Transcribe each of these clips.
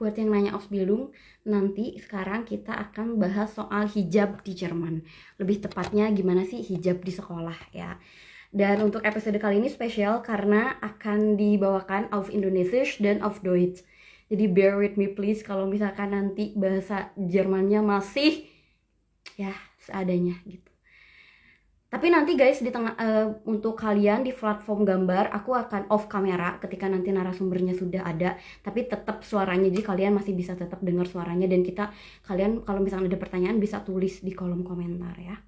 buat yang nanya Ausbildung, nanti sekarang kita akan bahas soal hijab di Jerman. Lebih tepatnya gimana sih hijab di sekolah ya. Dan untuk episode kali ini spesial karena akan dibawakan auf Indonesisch dan auf Deutsch. Jadi bear with me please kalau misalkan nanti bahasa Jermannya masih ya seadanya gitu. Tapi nanti guys di tengah untuk kalian di platform gambar aku akan off kamera ketika nanti narasumbernya sudah ada, tapi tetap suaranya, jadi kalian masih bisa tetap dengar suaranya, dan kalian kalau misalnya ada pertanyaan bisa tulis di kolom komentar ya.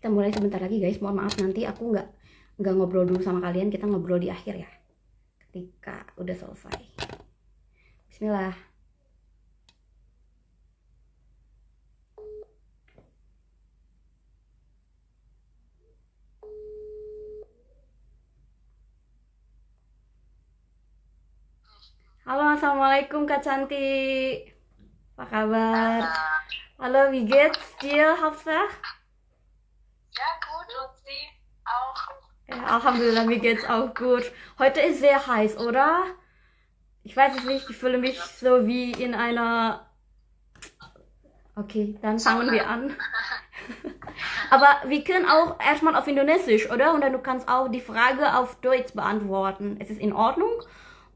Kita mulai sebentar lagi guys, mohon maaf nanti aku nggak ngobrol dulu sama kalian, kita ngobrol di akhir ya ketika udah selesai. Bismillah. Halo, assalamualaikum Kak Cantik. Apa kabar? Hallo, wie geht's dir, Hafsah? Ja, gut, und Sie auch? Ja, Alhamdulillah, mir geht's auch gut. Heute ist sehr heiß, oder? Ich weiß es nicht, ich fühle mich so wie in einer... Okay, dann fangen wir an. Aber wir können auch erstmal auf Indonesisch, oder? Und dann du kannst auch die Frage auf Deutsch beantworten. Ist es in Ordnung?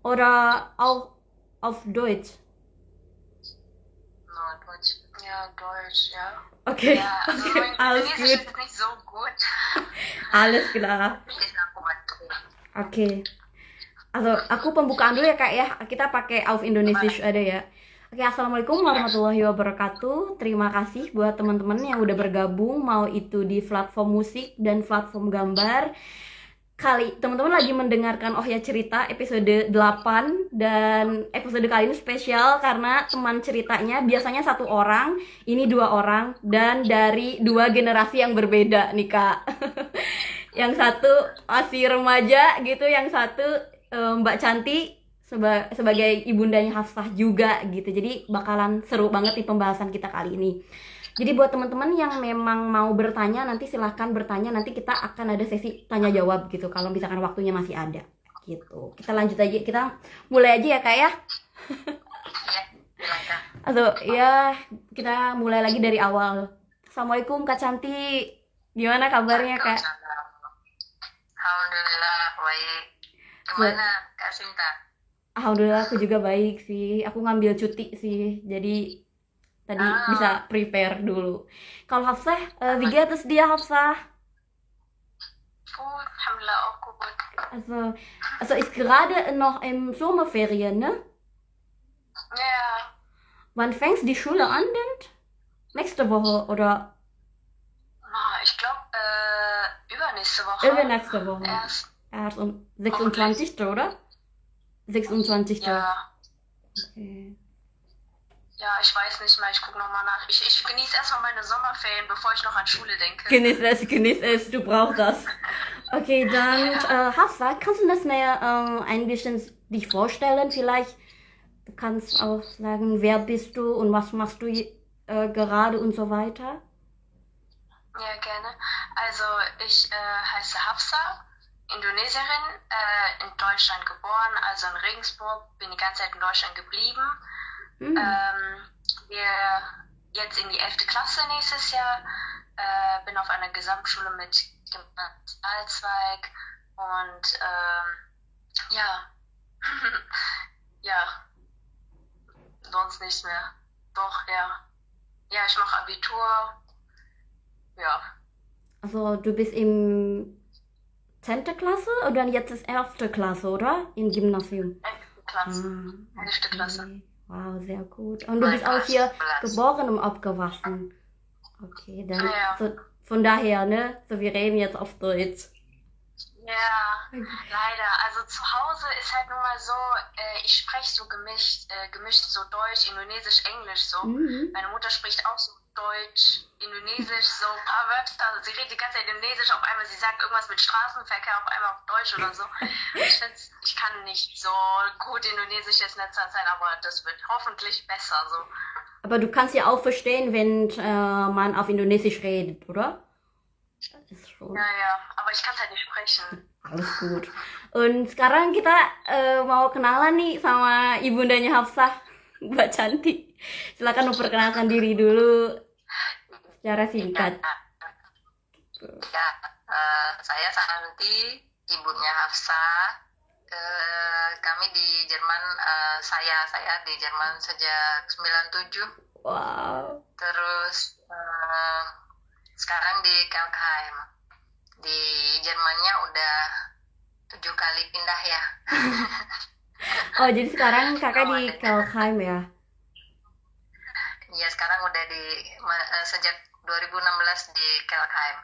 Oder auch auf Deutsch? No, Deutsch. Ja, Deutsch, ja. Okay, Ja, also okay, mein alles Indonesisch gut. ist nicht so gut. Alles klar. Ich nach Oke. Also, aku pembukaan dulu ya Kak ya. Kita pakai auf Indonesisch ada ya. Oke, assalamualaikum warahmatullahi wabarakatuh. Terima kasih buat teman-teman yang udah bergabung, mau itu di platform musik dan platform gambar. Kali teman-teman lagi mendengarkan Oh Ya Cerita episode 8, dan episode kali ini spesial karena teman ceritanya biasanya 1 orang, ini 2 orang, dan dari 2 generasi yang berbeda nih Kak. Yang satu masih remaja gitu, yang satu Mbak Cantik sebagai ibundanya Hafsah juga gitu. Jadi bakalan seru banget nih pembahasan kita kali ini. Jadi buat teman-teman yang memang mau bertanya, nanti silahkan bertanya, nanti kita akan ada sesi tanya jawab gitu kalau misalkan waktunya masih ada gitu. Kita lanjut aja, kita mulai aja ya Kak ya. Atau ya kita mulai lagi dari awal. Assalamualaikum Kak Cantik, gimana kabarnya Kak? Alhamdulillah, baik. Gimana, Kak Sinta? Alhamdulillah aku juga baik sih. Aku ngambil cuti sih, jadi tadi bisa prepare dulu. Kalau Hafsah, wie geht es dir Hafsah? Gut, Alhamdulillah auch gut. Also ist gerade noch im Sommerferien, ne? Ja, Wann fängt die Schule an denn? Nächste Woche oder ich glaube, übernächste Woche. übernächste Woche? Erst, um 26. oder? 26. ja. Okay. Ja, ich weiß nicht mehr, ich gucke nochmal nach. Ich genieße erstmal meine Sommerferien, bevor ich noch an Schule denke. Genieß es, du brauchst das. Okay, dann Hafsa, kannst du das mir ein bisschen dich vorstellen? Vielleicht du kannst auch sagen, wer bist du und was machst du gerade und so weiter. Ja, gerne. Also ich heiße Hafsa, Indonesierin, in Deutschland geboren, also in Regensburg, bin die ganze Zeit in Deutschland geblieben. Wir jetzt in die 11. Klasse nächstes Jahr, bin auf einer Gesamtschule mit Gymnasialzweig und ja, ja, sonst nichts mehr. Doch, ja. Ja, ich mache Abitur, ja. Also du bist im 10. Klasse oder jetzt ist 11. Klasse, oder? Im Gymnasium. 11. Klasse. 11. Klasse. Okay. Wow, sehr gut. Und du bist auch hier geboren und aufgewachsen. Okay, dann Ja. so, von daher, ne? So, wir reden jetzt auf Deutsch. Ja, leider. Also zu Hause ist halt nun mal so, ich spreche so gemischt so Deutsch, Indonesisch, Englisch so. Meine Mutter spricht auch so Deutsch, Indonesisch, so ein paar Wörter. Also sie redet die ganze Zeit Indonesisch, auf einmal sie sagt irgendwas mit Straßenverkehr, auf einmal auf Deutsch oder so. Ich kann nicht so gut Indonesisch jetzt in letzter Zeit, aber das wird hoffentlich besser so. Aber du kannst ja auch verstehen, wenn man auf Indonesisch redet, oder? Das ist schon. Ja, aber ich kann es halt nicht sprechen. Alles gut. Sekarang kita mau kenalan nih sama ibundanya Hafsah, Mbak Cantik. Silakan memperkenalkan diri dulu secara singkat. Ya, saya Santi, ibunya Hafsah. Kami di Jerman, saya di Jerman sejak 97. Wow. Terus sekarang di Kelkheim. Di Jermannya udah 7 kali pindah ya. Oh, jadi sekarang kakak di Kelkheim ya? Iya, sekarang udah sejak 2016 di Kelkheim.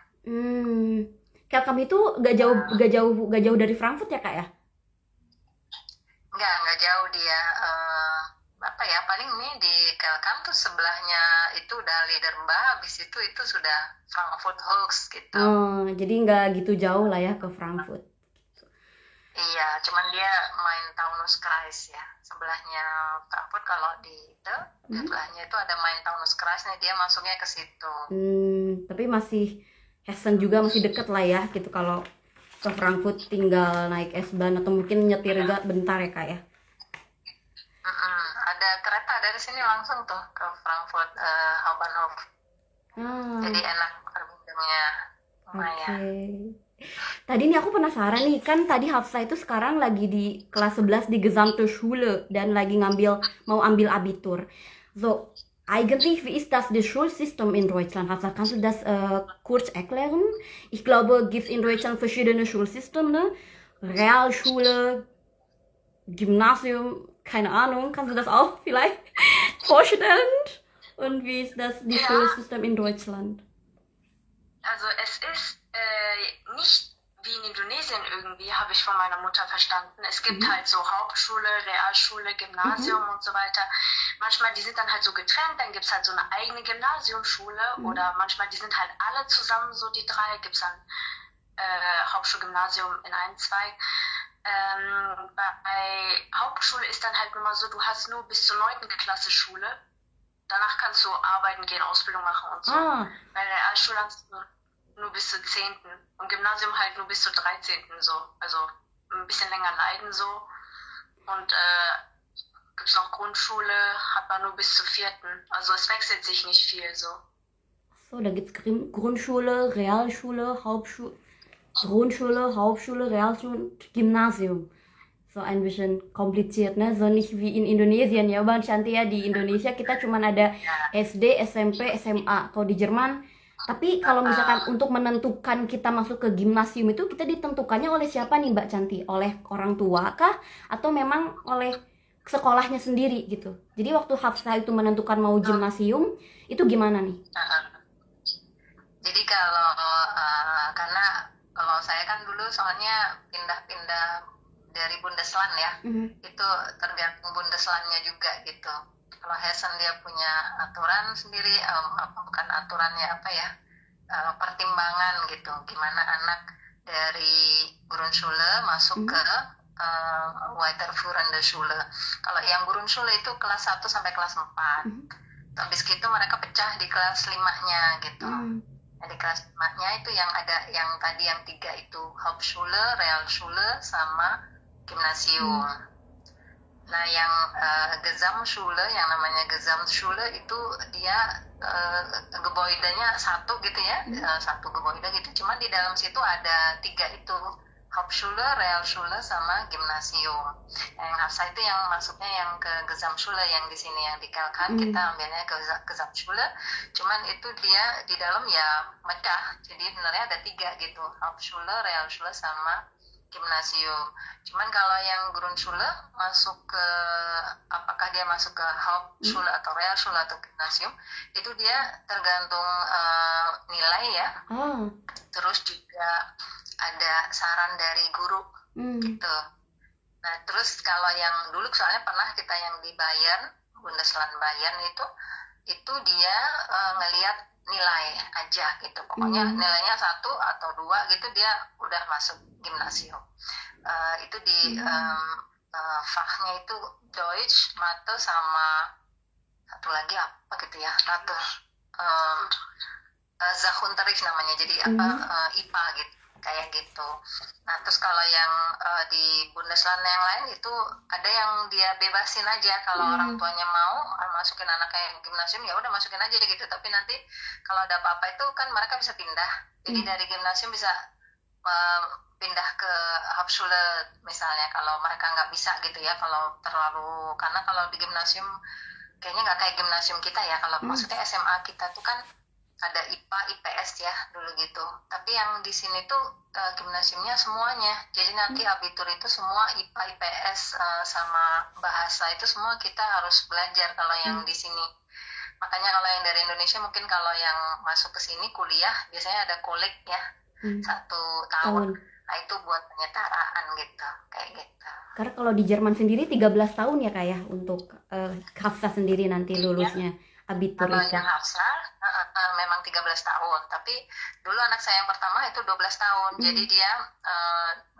Kelkheim itu gak jauh dari Frankfurt ya kak ya? Nggak jauh dia. Paling nih di Kelkheim tuh sebelahnya itu udah Liederbach, habis itu sudah Frankfurt Hoeks gitu. Oh, jadi nggak gitu jauh lah ya ke Frankfurt. Iya, cuman dia main Taunuskreis ya. Sebelahnya Frankfurt kalau sebelahnya itu ada main Taunuskreis nih, dia masuknya ke situ. Tapi masih Hessen juga masih deket lah ya gitu, kalau ke Frankfurt tinggal naik S-Bahn atau mungkin nyetir juga bentar ya kak ya. Ada kereta dari sini langsung tuh ke Frankfurt Hauptbahnhof. Jadi enak perbincangannya, lumayan. Okay. Tadi nih aku penasaran nih, kan tadi Hafsah itu sekarang lagi di kelas 11 di Gesamte Schule dan lagi mau ambil Abitur. So, eigentlich, wie ist das Schulsystem in Deutschland? Hafsah, kannst du das kurz erklären? Ich glaube, gibt in Deutschland verschiedene Schulsysteme, ne? Realschule, Gymnasium, keine Ahnung. Kannst du das auch vielleicht vorstellen? Und wie ist das Schulsystem in Deutschland? Also es ist nicht wie in Indonesien irgendwie, habe ich von meiner Mutter verstanden. Es gibt halt so Hauptschule, Realschule, Gymnasium und so weiter. Manchmal, die sind dann halt so getrennt, dann gibt es halt so eine eigene Gymnasiumschule oder manchmal, die sind halt alle zusammen, so die drei, gibt es dann Hauptschule, Gymnasium in einem Zweig. Bei Hauptschule ist dann halt nur mal so, du hast nur bis zur 9. Klasse Schule. Danach kannst du arbeiten gehen, Ausbildung machen und so. Bei der Realschule hast du nur bis zur 10. Und Gymnasium halt nur bis zur 13. so. Also ein bisschen länger leiden so. Und gibt es noch Grundschule, hat man nur bis zur 4. Also es wechselt sich nicht viel so. So, da gibt es Grundschule, Realschule, Grundschule, Hauptschule, Realschule und Gymnasium. So ein bisschen kompliziert, ne? So nicht wie in Indonesien ya, Bang Shanti ya. Di Indonesia kita cuma ada SD, SMP, SMA. Kalau di Jerman, tapi kalau misalkan untuk menentukan kita masuk ke gimnasium itu, kita ditentukannya oleh siapa nih Mbak Canti? Oleh orang tua kah? Atau memang oleh sekolahnya sendiri gitu? Jadi waktu Hafsah itu menentukan mau gimnasium, itu gimana nih? Jadi karena kalau saya kan dulu soalnya pindah-pindah dari Bundesland ya, itu tergantung Bundeslandnya juga gitu. Kalau Hessen dia punya aturan sendiri, bukan aturannya pertimbangan gitu, gimana anak dari Grundschule masuk ke Weiterführende Schule. Kalau yang Grundschule itu kelas 1 sampai kelas 4. Habis gitu mereka pecah di kelas 5-nya gitu. Nah, di kelas 5-nya itu yang ada yang tadi yang 3 itu Hauptschule, Realschule sama Gymnasium. Nah, yang Gesamtschule, yang namanya Gesamtschule itu dia Gebäudenya 1 gitu ya, 1 Gebäude gitu. Cuma di dalam situ ada 3 itu, Hauptschule, Realschule sama Gymnasium. Yang Hafsah itu yang masuknya yang ke Gesamtschule, yang di sini yang di Kelkheim kita ambilnya ke Gesamtschule. Cuman itu dia di dalam ya mecah. Jadi sebenarnya ada 3 gitu, Hauptschule, Realschule sama Gymnasium. Cuman kalau yang Grundschule masuk ke apakah dia masuk ke Hauptschule atau Realschule atau Gymnasium, itu dia tergantung nilai ya. Terus juga ada saran dari guru gitu. Nah, terus kalau yang dulu soalnya pernah kita yang di Bayern, Bundesland Bayern itu dia ngelihat nilai aja gitu. Pokoknya nilainya 1 atau 2 gitu dia udah masuk gimnasium. Itu di fachnya itu Deutsch, Mathe sama satu lagi apa gitu ya, Sachunterricht namanya. Jadi IPA gitu. kayak gitu. Nah terus kalau yang di Bundesland yang lain itu ada yang dia bebasin aja kalau orang tuanya mau masukin anaknya yang gimnasium, ya udah masukin aja gitu. Tapi nanti kalau ada apa-apa itu kan mereka bisa pindah. Jadi dari gimnasium bisa pindah ke Hauptschule misalnya kalau mereka nggak bisa gitu ya, kalau terlalu, karena kalau di gimnasium kayaknya nggak kayak gimnasium kita ya, kalau maksudnya SMA kita tuh kan ada IPA, IPS ya dulu gitu. Tapi yang di sini tuh gimnasiumnya semuanya. Jadi nanti abitur itu semua IPA, IPS sama bahasa itu semua kita harus belajar kalau yang di sini. Makanya kalau yang dari Indonesia mungkin kalau yang masuk ke sini kuliah biasanya ada kolek ya, 1 tahun. Nah itu buat penyetaraan gitu, kayak gitu. Karena kalau di Jerman sendiri 13 tahun ya Kak ya untuk Hafsa sendiri nanti lulusnya abitur kalau itu. yang Hafsa memang 13 tahun, tapi dulu anak saya yang pertama itu 12 tahun. Jadi dia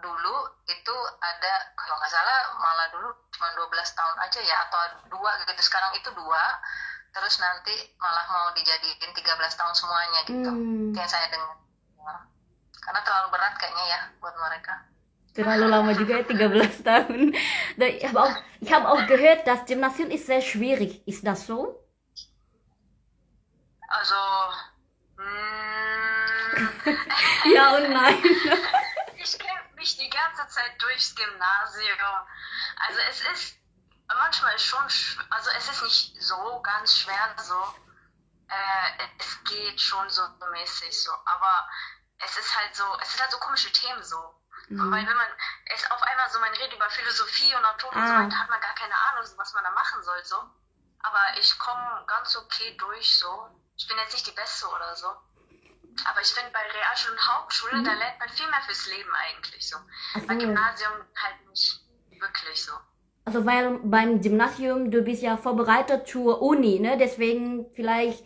dulu itu ada, kalau nggak salah malah dulu cuma 12 tahun aja ya, atau 2 gitu. Sekarang itu 2, terus nanti malah mau dijadiin 13 tahun semuanya gitu. Kayak saya dengar. Karena terlalu berat kayaknya ya buat mereka. Terlalu lama juga ya 13 tahun. Ich habe auch gehört, das Gymnasium ist sehr schwierig. Ist das so? Also, Ja und nein. ich kämpfe mich die ganze Zeit durchs Gymnasium. Also es ist, manchmal ist schon, also es ist nicht so ganz schwer so. Es geht schon so mäßig so, aber es sind halt so komische Themen so. Weil wenn man auf einmal so, man redet über Philosophie und Natur und so weiter, hat man gar keine Ahnung, was man da machen soll so. Aber ich komme ganz okay durch so. Ich bin jetzt nicht die Beste oder so. Aber ich finde, bei Realschule und Hauptschule, da lernt man viel mehr fürs Leben eigentlich so. Bei Gymnasium halt nicht wirklich so. Also weil beim Gymnasium, du bist ja vorbereitet zur Uni, ne? Deswegen vielleicht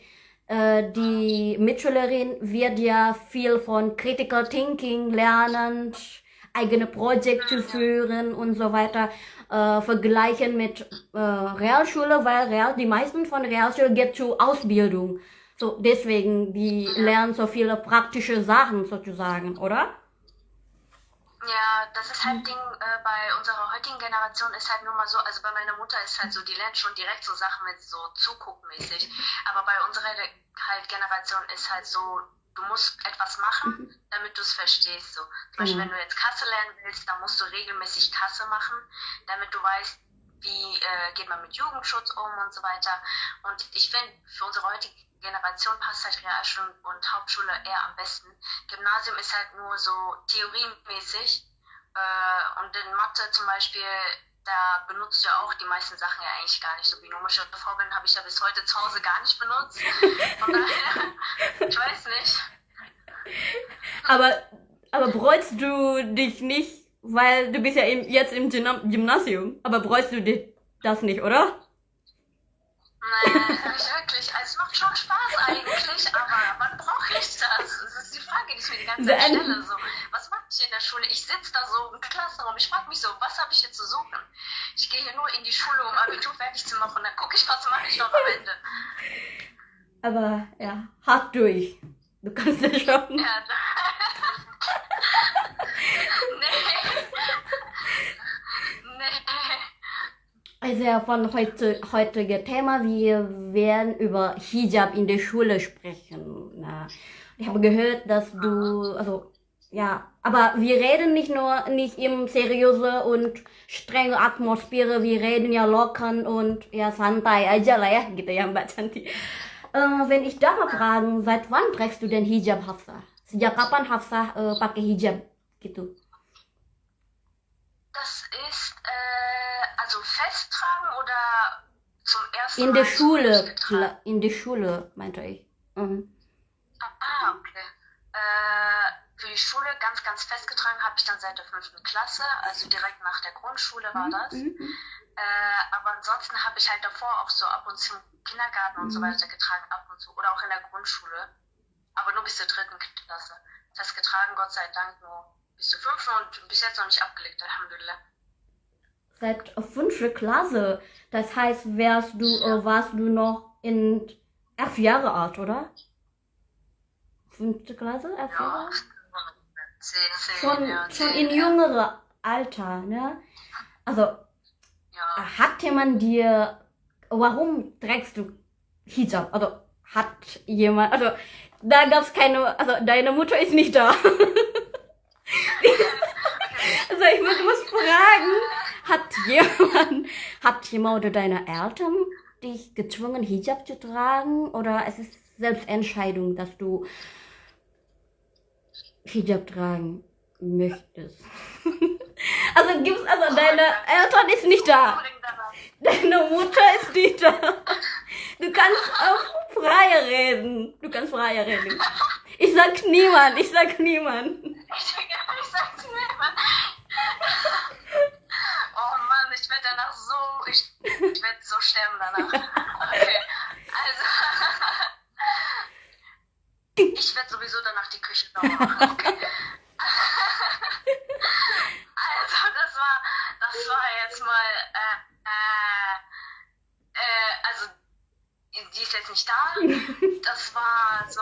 die Mitschülerin wird ja viel von Critical Thinking lernen, eigene Projekte führen und so weiter, vergleichen mit Realschule, weil die meisten von Realschule geht zur Ausbildung. So, deswegen, die lernen so viele praktische Sachen sozusagen, oder? Ja, das ist halt Ding, bei unserer heutigen Generation ist halt nur mal so, also bei meiner Mutter ist halt so, die lernt schon direkt so Sachen mit so zuguckmäßig, aber bei unserer halt Generation ist halt so, du musst etwas machen, damit du es verstehst, so. Zum Beispiel, wenn du jetzt Kasse lernen willst, dann musst du regelmäßig Kasse machen, damit du weißt, wie geht man mit Jugendschutz um und so weiter. Und ich finde, für unsere heutige Generation passt halt Realschule und Hauptschule eher am besten. Gymnasium ist halt nur so theoriemäßig und in Mathe zum Beispiel, da benutzt du ja auch die meisten Sachen ja eigentlich gar nicht. So binomische Formeln habe ich ja bis heute zu Hause gar nicht benutzt. Von daher, ich weiß nicht. Aber bereust du dich nicht, weil du bist ja jetzt im Gymnasium, aber bereust du dich das nicht, oder? Nee, nicht wirklich. Also, es macht schon Spaß eigentlich, aber wann brauche ich das? Das ist die Frage, die ich mir die ganze Zeit stelle. So, was mache ich in der Schule? Ich sitze da so im Klassenraum, ich frage mich so, was habe ich hier zu suchen? Ich gehe hier nur in die Schule, um Abitur fertig zu machen, dann gucke ich, was mache ich noch am Ende. Aber ja, hart durch. Du kannst das schon. Ja, Also ja, von heutige Thema, wir werden über Hijab in der Schule sprechen. Na, ich habe gehört, dass du, also ja, aber wir reden nicht im seriöse und strenge Atmosphäre, wir reden ja locker und ja santai aja lah ya, gitu ya Mbak Canti. Wenn ich darf mal fragen, seit wann trägst du denn Hijab, Hafsa? Sejak kapan Hafsa pakai hijab gitu? Das ist, also festtragen oder zum ersten In der Mal Schule, getragen? in der Schule, meinte ich. Okay. Für die Schule ganz, ganz festgetragen habe ich dann seit der 5. Klasse, also direkt nach der Grundschule war das. Aber ansonsten habe ich halt davor auch so ab und zu im Kindergarten und so weiter getragen, ab und zu. Oder auch in der Grundschule. Aber nur bis zur 3. Klasse. Festgetragen, Gott sei Dank, nur bis zur 5. und bis jetzt noch nicht abgelegt, Alhamdulillah. Seit 5. Klasse. Das heißt, warst du noch in 11 Jahre alt, oder? 5. Klasse? 11 Jahre? schon in jüngerer Alter, ne? Also hatte man dir, warum trägst du Hijab? Also hat jemand, also da gab es keine, also deine Mutter ist nicht da. Also ich muss fragen, hat jemand oder deine Eltern dich gezwungen, Hijab zu tragen? Oder es ist Selbstentscheidung, dass du Hijab tragen möchtest? Also deine Eltern ist nicht da. Deine Mutter ist nicht da. Du kannst auch freier reden. Ich sag niemand. Ich sag's niemand. Oh Mann, ich werde so sterben danach. Okay, also, ich werde sowieso danach die Küche sauber machen, okay. Also, das war jetzt mal, also, die ist jetzt nicht da. Das war so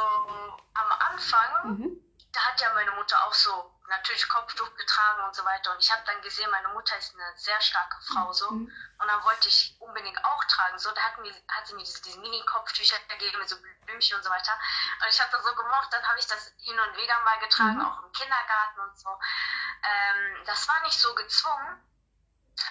am Anfang, da hat ja meine Mutter auch so natürlich Kopftuch getragen und so weiter. Und ich habe dann gesehen, meine Mutter ist eine sehr starke Frau so. Und dann wollte ich unbedingt auch tragen. So, da hat sie mir diese Mini-Kopftücher gegeben mit so Blümchen und so weiter. Und ich habe das so gemocht. Dann habe ich das hin und wieder mal getragen, auch im Kindergarten und so. Das war nicht so gezwungen.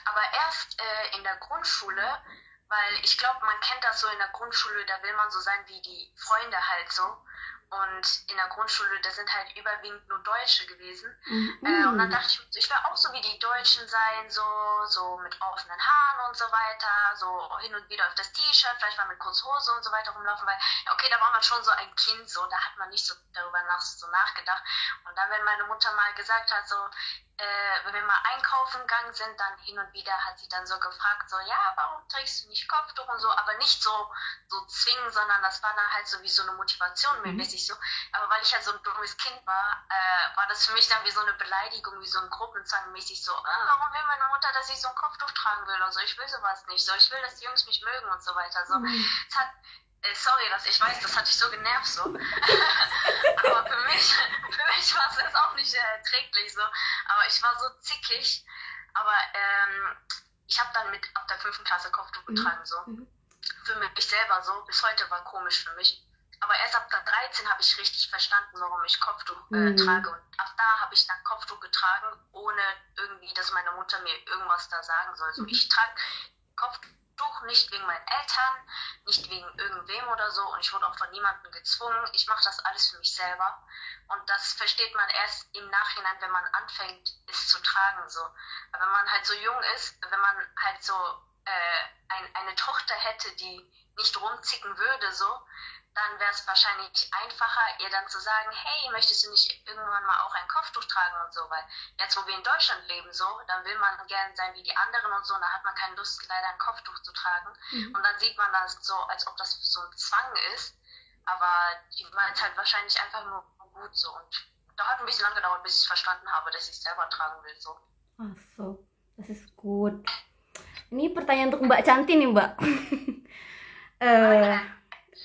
Aber erst in der Grundschule, weil ich glaube, man kennt das so in der Grundschule, da will man so sein wie die Freunde halt so. Und in der Grundschule, da sind halt überwiegend nur Deutsche gewesen. Und dann dachte ich will auch so wie die Deutschen sein, so mit offenen Haaren und so weiter, so hin und wieder auf das T-Shirt, vielleicht mal mit kurzer Hose und so weiter rumlaufen, weil, okay, da war man schon so ein Kind, so, da hat man nicht so darüber nachgedacht. Und dann, wenn meine Mutter mal gesagt hat, so, wenn wir mal einkaufen gegangen sind, dann hin und wieder hat sie dann so gefragt, so, ja, warum trägst du nicht Kopftuch und so, aber nicht so zwingen, sondern das war dann halt so wie so eine Motivation mäßig so. Aber weil ich halt so ein dummes Kind war, war das für mich dann wie so eine Beleidigung, wie so ein Gruppenzwang mäßig so, warum will meine Mutter, dass ich so ein Kopftuch tragen will und so, ich will sowas nicht, so, ich will, dass die Jungs mich mögen und so weiter, so. Es hat, sorry, ich weiß, das hat dich so genervt, so. Aber für mich war es jetzt auch nicht erträglich, so. Aber ich war so zickig. Aber ich habe dann ab der 5. Klasse Kopftuch getragen, so. Für mich selber so. Bis heute war komisch für mich. Aber erst ab der 13 habe ich richtig verstanden, warum ich Kopftuch trage. Und ab da habe ich dann Kopftuch getragen, ohne irgendwie, dass meine Mutter mir irgendwas da sagen soll. So, ich trage Kopftuch nicht wegen meinen Eltern, nicht wegen irgendwem oder so. Und ich wurde auch von niemandem gezwungen. Ich mache das alles für mich selber. Und das versteht man erst im Nachhinein, wenn man anfängt, es zu tragen. So. Aber wenn man halt so jung ist, wenn man halt so eine Tochter hätte, die nicht rumzicken würde, so, dann wäre es wahrscheinlich einfacher, ihr dann zu sagen, hey, möchtest du nicht irgendwann mal auch ein Kopftuch tragen und so, weil jetzt, wo wir in Deutschland leben, so, dann will man gern sein wie die anderen und so, und da hat man keine Lust, leider ein Kopftuch zu tragen. Und dann sieht man das so, als ob das so ein Zwang ist, aber die meint halt wahrscheinlich einfach nur gut so, und da hat ein bisschen lang gedauert, bis ich verstanden habe, dass ich es selber tragen will, so. Ach so, das ist gut. Ini pertanyaan untuk Mbak Canti nih, Mbak.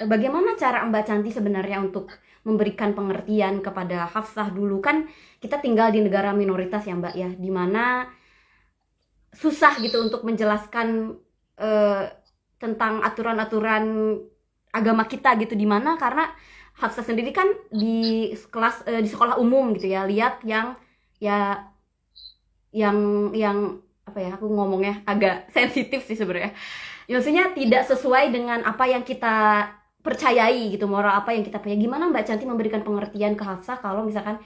Bagaimana cara Mbak Canti sebenarnya untuk memberikan pengertian kepada Hafsah dulu? Kan kita tinggal di negara minoritas ya, Mbak ya, dimana susah gitu untuk menjelaskan tentang aturan-aturan agama kita gitu, dimana karena Hafsah sendiri kan di sekolah umum gitu ya, lihat yang apa ya, aku ngomongnya agak sensitif sih sebenarnya. Maksudnya tidak sesuai dengan apa yang kita percayai gitu, moral apa yang kita punya. Gimana Mbak Canti memberikan pengertian ke Hafsah kalau misalkan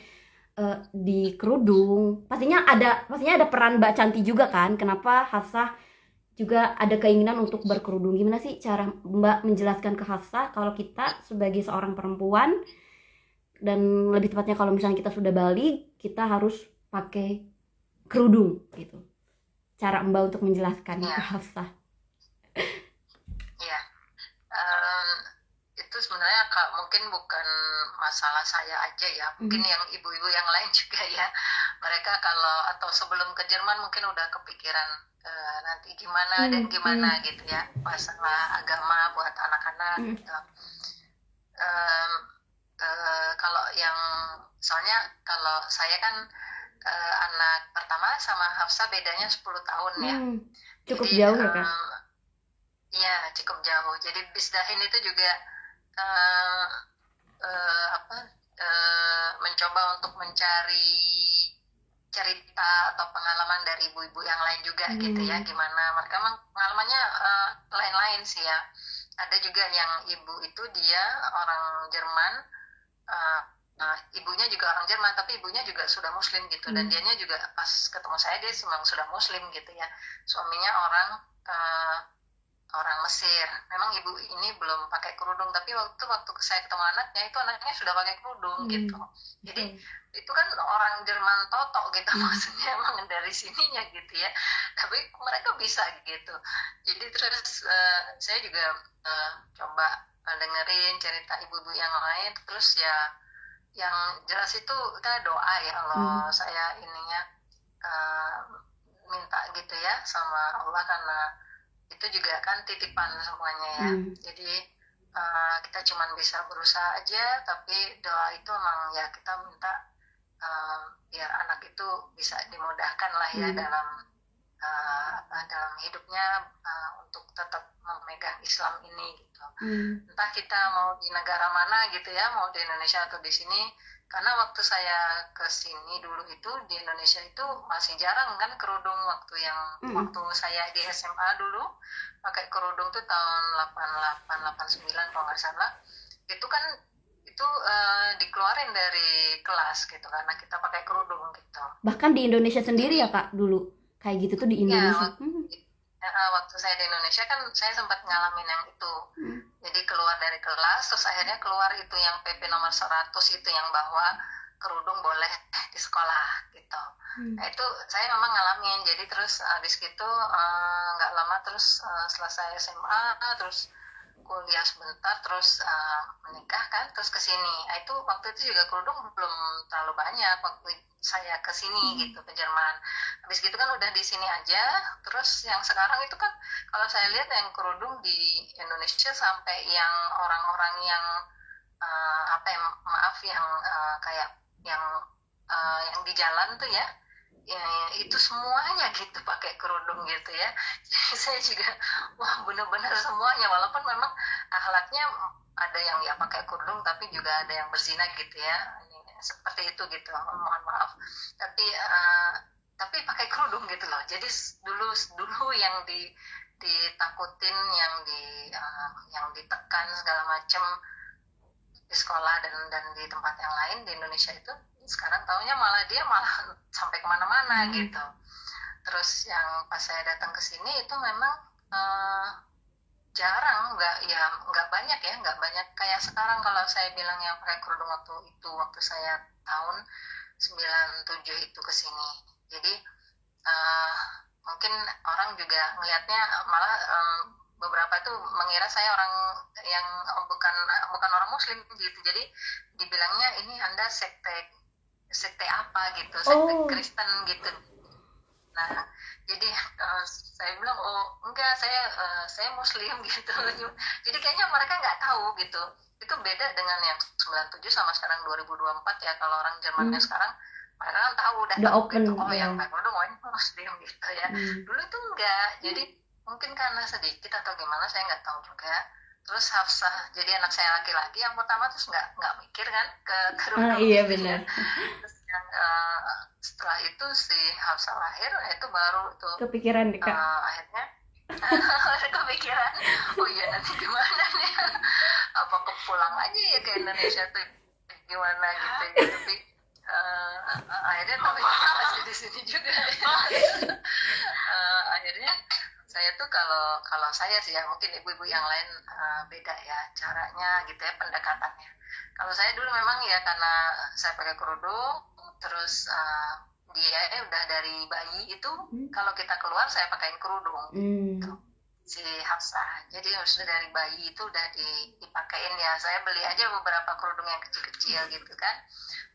di kerudung, pastinya ada peran Mbak Canti juga kan, kenapa Hafsah juga ada keinginan untuk berkerudung. Gimana sih cara Mbak menjelaskan ke Hafsah kalau kita sebagai seorang perempuan, dan lebih tepatnya kalau misalnya kita sudah balik, kita harus pakai kerudung gitu. Cara Mbak untuk menjelaskan ke Hafsah. Iya, itu sebenarnya mungkin bukan masalah saya aja ya, mungkin yang ibu-ibu yang lain juga ya. Mereka kalau atau sebelum ke Jerman mungkin udah kepikiran nanti gimana dan gimana gitu ya, masalah agama buat anak-anak gitu. kalau yang soalnya kalau saya kan anak pertama sama Hafsa bedanya 10 tahun ya. Cukup Jadi, jauh ya Kak? Iya, cukup jauh. Jadi Bisdahin itu juga mencoba untuk mencari cerita atau pengalaman dari ibu-ibu yang lain juga gitu ya, gimana mereka pengalamannya lain-lain sih ya. Ada juga yang ibu itu dia orang Jerman, ibunya juga orang Jerman tapi ibunya juga sudah Muslim gitu, dan dianya juga pas ketemu saya dia memang sudah Muslim gitu ya. Suaminya orang Mesir. Memang ibu ini belum pakai kerudung, tapi waktu saya ketemu anaknya itu anaknya sudah pakai kerudung gitu. Jadi itu kan orang Jerman totok gitu, maksudnya emang dari sininya gitu ya. Tapi mereka bisa gitu. Jadi terus saya juga coba dengerin cerita ibu-ibu yang lain, terus ya yang jelas itu kan doa ya kalau saya ininya minta gitu ya sama Allah, karena itu juga kan titipan semuanya ya. Jadi kita cuma bisa berusaha aja, tapi doa itu emang ya kita minta biar anak itu bisa dimudahkan lah ya dalam hidupnya untuk tetap memegang Islam ini gitu. Entah kita mau di negara mana gitu ya, mau di Indonesia atau di sini. Karena waktu saya ke sini dulu itu di Indonesia itu masih jarang kan kerudung, waktu saya di SMA dulu pakai kerudung tuh tahun 88 89 kalau nggak salah. Itu kan dikeluarin dari kelas gitu karena kita pakai kerudung gitu. Bahkan di Indonesia sendiri ya Kak dulu kayak gitu tuh di Indonesia. Waktu saya di Indonesia kan saya sempat ngalamin yang itu. Jadi keluar dari kelas, terus akhirnya keluar itu yang PP nomor 100 itu yang bahwa kerudung boleh di sekolah gitu. Nah itu saya memang ngalamin. Jadi terus habis gitu nggak lama terus selesai SMA, terus kuliah sebentar, terus menikah kan, terus kesini. Itu waktu itu juga kerudung belum terlalu banyak waktu saya kesini gitu ke Jerman. Habis gitu kan udah di sini aja. Terus yang sekarang itu kan kalau saya lihat yang kerudung di Indonesia sampai yang orang-orang yang kayak yang di jalan tuh ya itu semuanya gitu pakai kerudung gitu ya. Jadi saya juga wah benar-benar semuanya, walaupun memang akhlaknya ada yang ya pakai kerudung tapi juga ada yang berzina gitu ya, seperti itu gitu, mohon maaf, tapi pakai kerudung gitu loh. Jadi dulu yang ditakutin, yang ditekan segala macam di sekolah dan di tempat yang lain di Indonesia itu, sekarang taunya dia malah sampai kemana-mana gitu. Terus yang pas saya datang ke sini itu memang jarang, nggak banyak kayak sekarang. Kalau saya bilang yang pakai kerudung waktu saya tahun 97 itu ke sini. Jadi mungkin orang juga ngelihatnya malah beberapa itu mengira saya orang yang bukan orang Muslim gitu. Jadi dibilangnya ini Anda sekte apa gitu, sekte Kristen gitu. Nah, jadi saya bilang enggak, saya Muslim gitu. Jadi kayaknya mereka nggak tahu gitu. Itu beda dengan yang 97 sama sekarang 2024 ya. Kalau orang Jermannya sekarang mereka kan tahu udah tahu open, gitu. Yang ini Muslim gitu ya. Dulu itu enggak. Jadi mungkin karena sedikit atau gimana saya nggak tahu juga. Terus Hafsah, jadi anak saya laki-laki yang pertama terus nggak mikir kan ke kerudung. Iya benar. Terus yang setelah itu si Hafsah lahir, itu baru tuh kepikiran deh Kak. Akhirnya kepikiran, oh iya nanti gimana nih, apa pulang aja ya ke Indonesia tuh gimana gitu ya. Tapi akhirnya masih di sini juga. Akhirnya saya tuh kalau saya sih ya, mungkin ibu-ibu yang lain beda ya caranya gitu ya, pendekatannya. Kalau saya dulu memang ya karena saya pakai kerudung, terus dia udah dari bayi itu kalau kita keluar saya pakaiin kerudung gitu. Si Hafsah, jadi sudah dari bayi itu udah dipakein ya. Saya beli aja beberapa kerudung yang kecil-kecil gitu kan,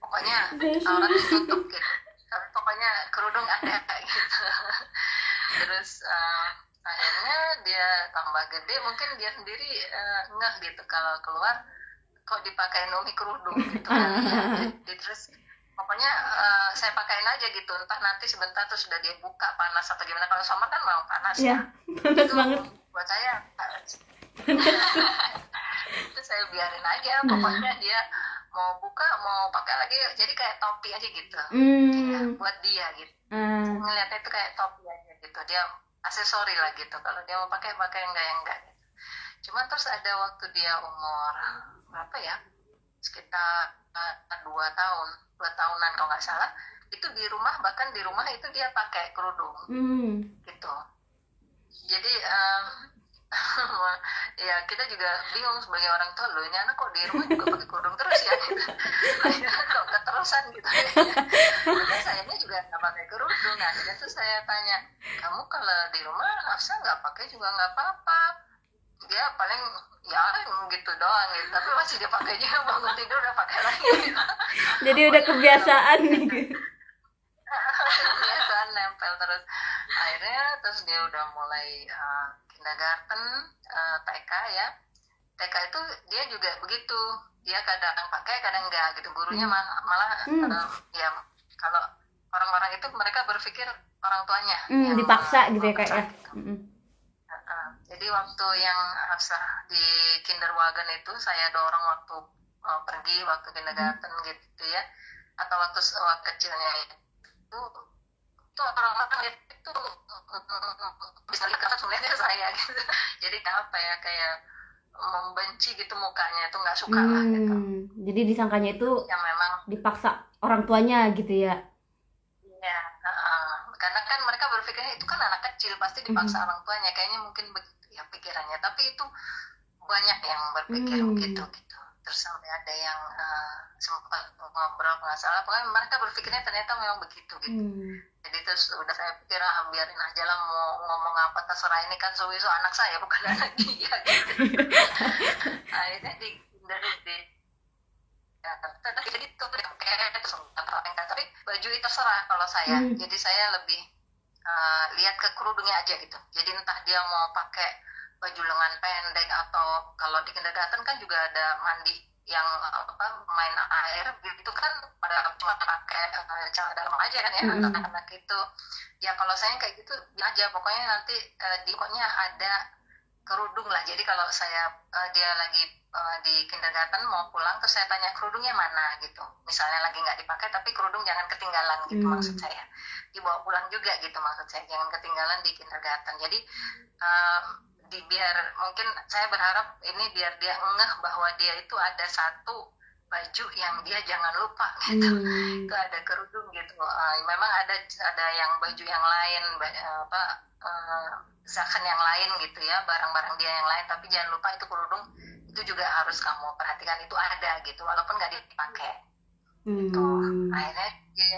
pokoknya aurat tutup gitu, tapi pokoknya kerudung ada gitu. Terus akhirnya dia tambah gede, mungkin dia sendiri ngeh gitu kalau keluar kok dipakai Umi kerudung gitu kan ya. Jadi terus pokoknya saya pakaiin aja gitu, entah nanti sebentar terus sudah dia buka panas atau gimana. Kalau summer kan memang panas ya, panas itu banget buat saya itu saya biarin aja, pokoknya dia mau buka mau pakai lagi jadi kayak topi aja gitu ya, buat dia gitu. Ngeliatnya itu kayak topi aja gitu, dia aksesori lah gitu, kalau dia mau pakai enggak gitu. Cuma terus ada waktu dia umur berapa ya, sekitar 2 tahunan kalau nggak salah, itu di rumah, bahkan di rumah itu dia pakai kerudung gitu. Jadi ya kita juga bingung sebagai orang tua, loh ini anak kok di rumah juga pakai kerudung terus ya gitu. Akhirnya kok keterusan gitu ya. Jadi sayanya juga nggak pakai kerudung. Akhirnya tuh saya tanya, kamu kalau di rumah Hafsa nggak pakai juga nggak apa-apa, dia paling ya gitu doang gitu, tapi masih dia pakai juga, bangun tidur udah pakai lagi gitu. Jadi udah kebiasaan gitu. Kebiasaan nempel terus. Akhirnya terus dia udah mulai kindergarten, TK ya. TK itu dia juga begitu, dia kadang pakai kadang enggak gitu. Gurunya malah ya kalau orang-orang itu mereka berpikir orang tuanya yang dipaksa gitu ya kayak gitu. Jadi waktu yang Hafsah di kinderwagen itu saya dorong waktu pergi waktu kindergarten gitu ya, atau waktu kecilnya itu orang-orang itu bisa lihat sebenarnya saya gitu. Jadi apa ya, kayak membenci gitu mukanya, itu nggak suka lah gitu. Jadi disangkanya itu yang memang dipaksa orang tuanya gitu ya. Iya, karena kan mereka berpikirnya itu kan anak kecil pasti dipaksa orang tuanya, kayaknya mungkin begitu ya pikirannya. Tapi itu banyak yang berpikir begitu gitu. Terus sampai ada yang sempat ngobrol nggak salah, pokoknya mereka berpikirnya ternyata memang begitu gitu. Jadi terus udah saya pikir biarin aja lah, mau ngomong apa terserah, ini kan Zoe anak saya bukan anak dia gitu. Akhirnya dari jadi itu terus tapi baju itu terserah kalau saya. Jadi saya lebih lihat ke kerudungnya aja gitu. Jadi entah dia mau pakai baju lengan pendek, atau kalau di kindergarten kan juga ada mandi yang main air gitu kan, pada cuma pakai celana dalam aja kan ya, anak-anak itu ya. Kalau saya kayak gitu aja, pokoknya nanti di pokoknya ada kerudung lah. Jadi kalau saya dia lagi di kindergarten mau pulang, terus saya tanya kerudungnya mana gitu, misalnya lagi nggak dipakai, tapi kerudung jangan ketinggalan gitu. Maksud saya dibawa pulang juga gitu, maksud saya jangan ketinggalan di kindergarten. Jadi biar mungkin saya berharap ini biar dia ngeh bahwa dia itu ada satu baju yang dia jangan lupa gitu. Itu ada kerudung gitu. Memang ada yang baju yang lain, zaken yang lain gitu ya, barang-barang dia yang lain, tapi jangan lupa itu kerudung itu juga harus kamu perhatikan, itu ada gitu walaupun nggak dipakai gitu. Akhirnya di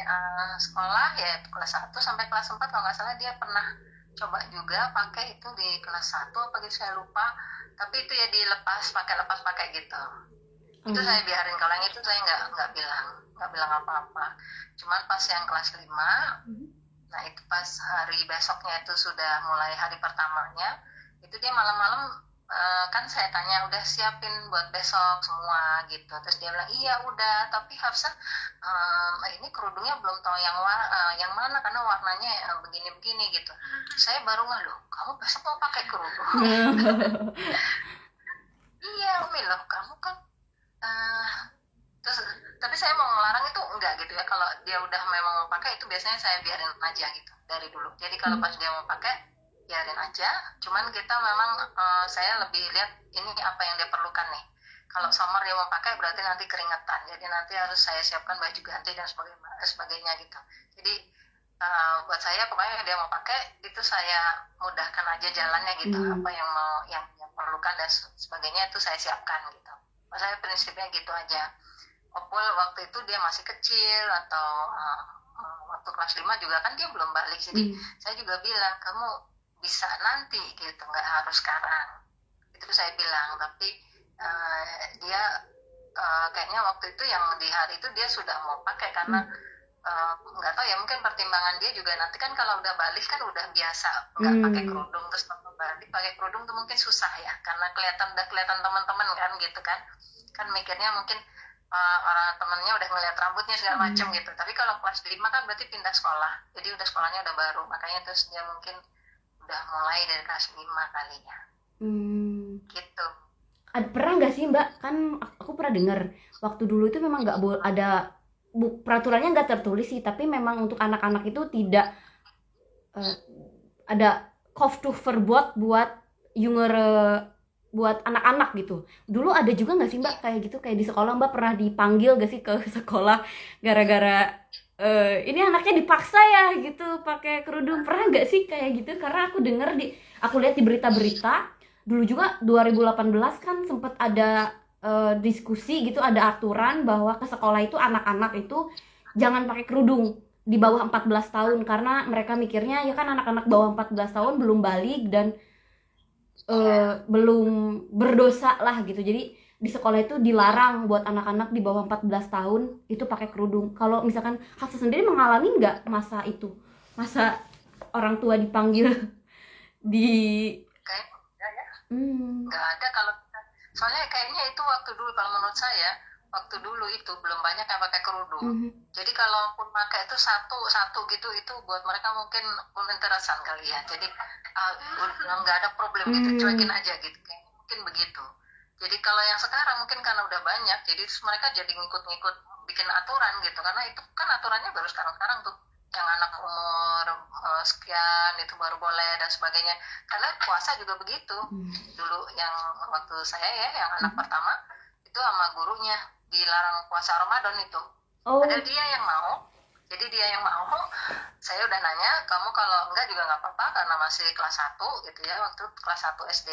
sekolah ya kelas 1 sampai kelas 4 kalau nggak salah dia pernah coba juga pakai itu di kelas 1 apa gitu saya lupa, tapi itu ya dilepas pakai gitu. Itu saya biarin, kalau yang itu saya nggak bilang apa-apa. Cuman pas yang kelas 5, nah itu pas hari besoknya itu sudah mulai hari pertamanya, itu dia malam-malam kan saya tanya udah siapin buat besok semua gitu. Terus dia bilang iya udah, tapi Hafsah ini kerudungnya belum tahu yang mana karena warnanya begini-begini gitu. Saya baru nggak, loh kamu besok mau pakai kerudung? Iya Umi, loh kamu kan terus tapi saya mau ngelarang itu enggak gitu ya. Kalau dia udah memang mau pakai itu biasanya saya biarin aja gitu dari dulu. Jadi kalau pas dia mau pakai biarin aja. Cuman kita memang saya lebih lihat ini apa yang dia perlukan nih. Kalau summer dia mau pakai berarti nanti keringetan, jadi nanti harus saya siapkan baju ganti dan sebagainya gitu. Jadi buat saya pokoknya dia mau pakai itu saya mudahkan aja jalannya gitu. Apa yang perlukan dan sebagainya itu saya siapkan gitu. Saya prinsipnya gitu aja. Walaupun waktu itu dia masih kecil atau waktu kelas 5 juga kan dia belum balik. Jadi saya juga bilang kamu bisa nanti gitu, nggak harus sekarang. Itu saya bilang. Tapi dia kayaknya waktu itu yang di hari itu dia sudah mau pakai karena nggak tahu ya, mungkin pertimbangan dia juga nanti kan kalau udah balik kan udah biasa nggak pakai kerudung, terus balik pakai kerudung tuh mungkin susah ya karena udah kelihatan teman-teman kan gitu kan. kan mikirnya mungkin orang temennya udah ngeliat rambutnya segala macem gitu. Tapi kalau kelas 5 kan berarti pindah sekolah, jadi udah sekolahnya udah baru, makanya terus dia mungkin udah mulai dari kelas 5 kali ya. Gitu. Pernah nggak sih Mbak, kan aku pernah dengar waktu dulu itu memang nggak boleh ada peraturannya, nggak tertulis sih, tapi memang untuk anak-anak itu tidak ada Kopftuchverbot buat buat anak-anak gitu. Dulu ada juga nggak sih Mbak kayak gitu, kayak di sekolah Mbak pernah dipanggil gak sih ke sekolah gara-gara ini anaknya dipaksa ya gitu pakai kerudung, pernah nggak sih kayak gitu? Karena aku lihat di berita-berita dulu juga 2018 kan sempat ada diskusi gitu, ada aturan bahwa ke sekolah itu anak-anak itu jangan pakai kerudung di bawah 14 tahun karena mereka mikirnya ya kan anak-anak bawah 14 tahun belum balik dan belum berdosa lah gitu. Jadi di sekolah itu dilarang buat anak-anak di bawah 14 tahun itu pakai kerudung. Kalau misalkan Hafsa sendiri mengalami nggak masa itu? Masa orang tua dipanggil di kayak nggak ada kalau soalnya kayaknya itu waktu dulu, kalau menurut saya waktu dulu itu belum banyak yang pakai kerudung. Jadi kalaupun pakai itu satu gitu, itu buat mereka mungkin interesan kali ya. Jadi nggak ada problem gitu, cuekin aja gitu, kayak mungkin begitu. Jadi kalau yang sekarang mungkin karena udah banyak, jadi terus mereka jadi ngikut-ngikut bikin aturan gitu, karena itu kan aturannya baru sekarang tuh, yang anak umur sekian itu baru boleh dan sebagainya. Karena puasa juga begitu. Dulu yang waktu saya ya, yang anak pertama itu sama gurunya dilarang puasa Ramadan itu. Ada dia yang mau. Jadi dia yang mau, saya udah nanya, kamu kalau enggak juga nggak apa-apa karena masih kelas 1 gitu ya, waktu kelas 1 SD.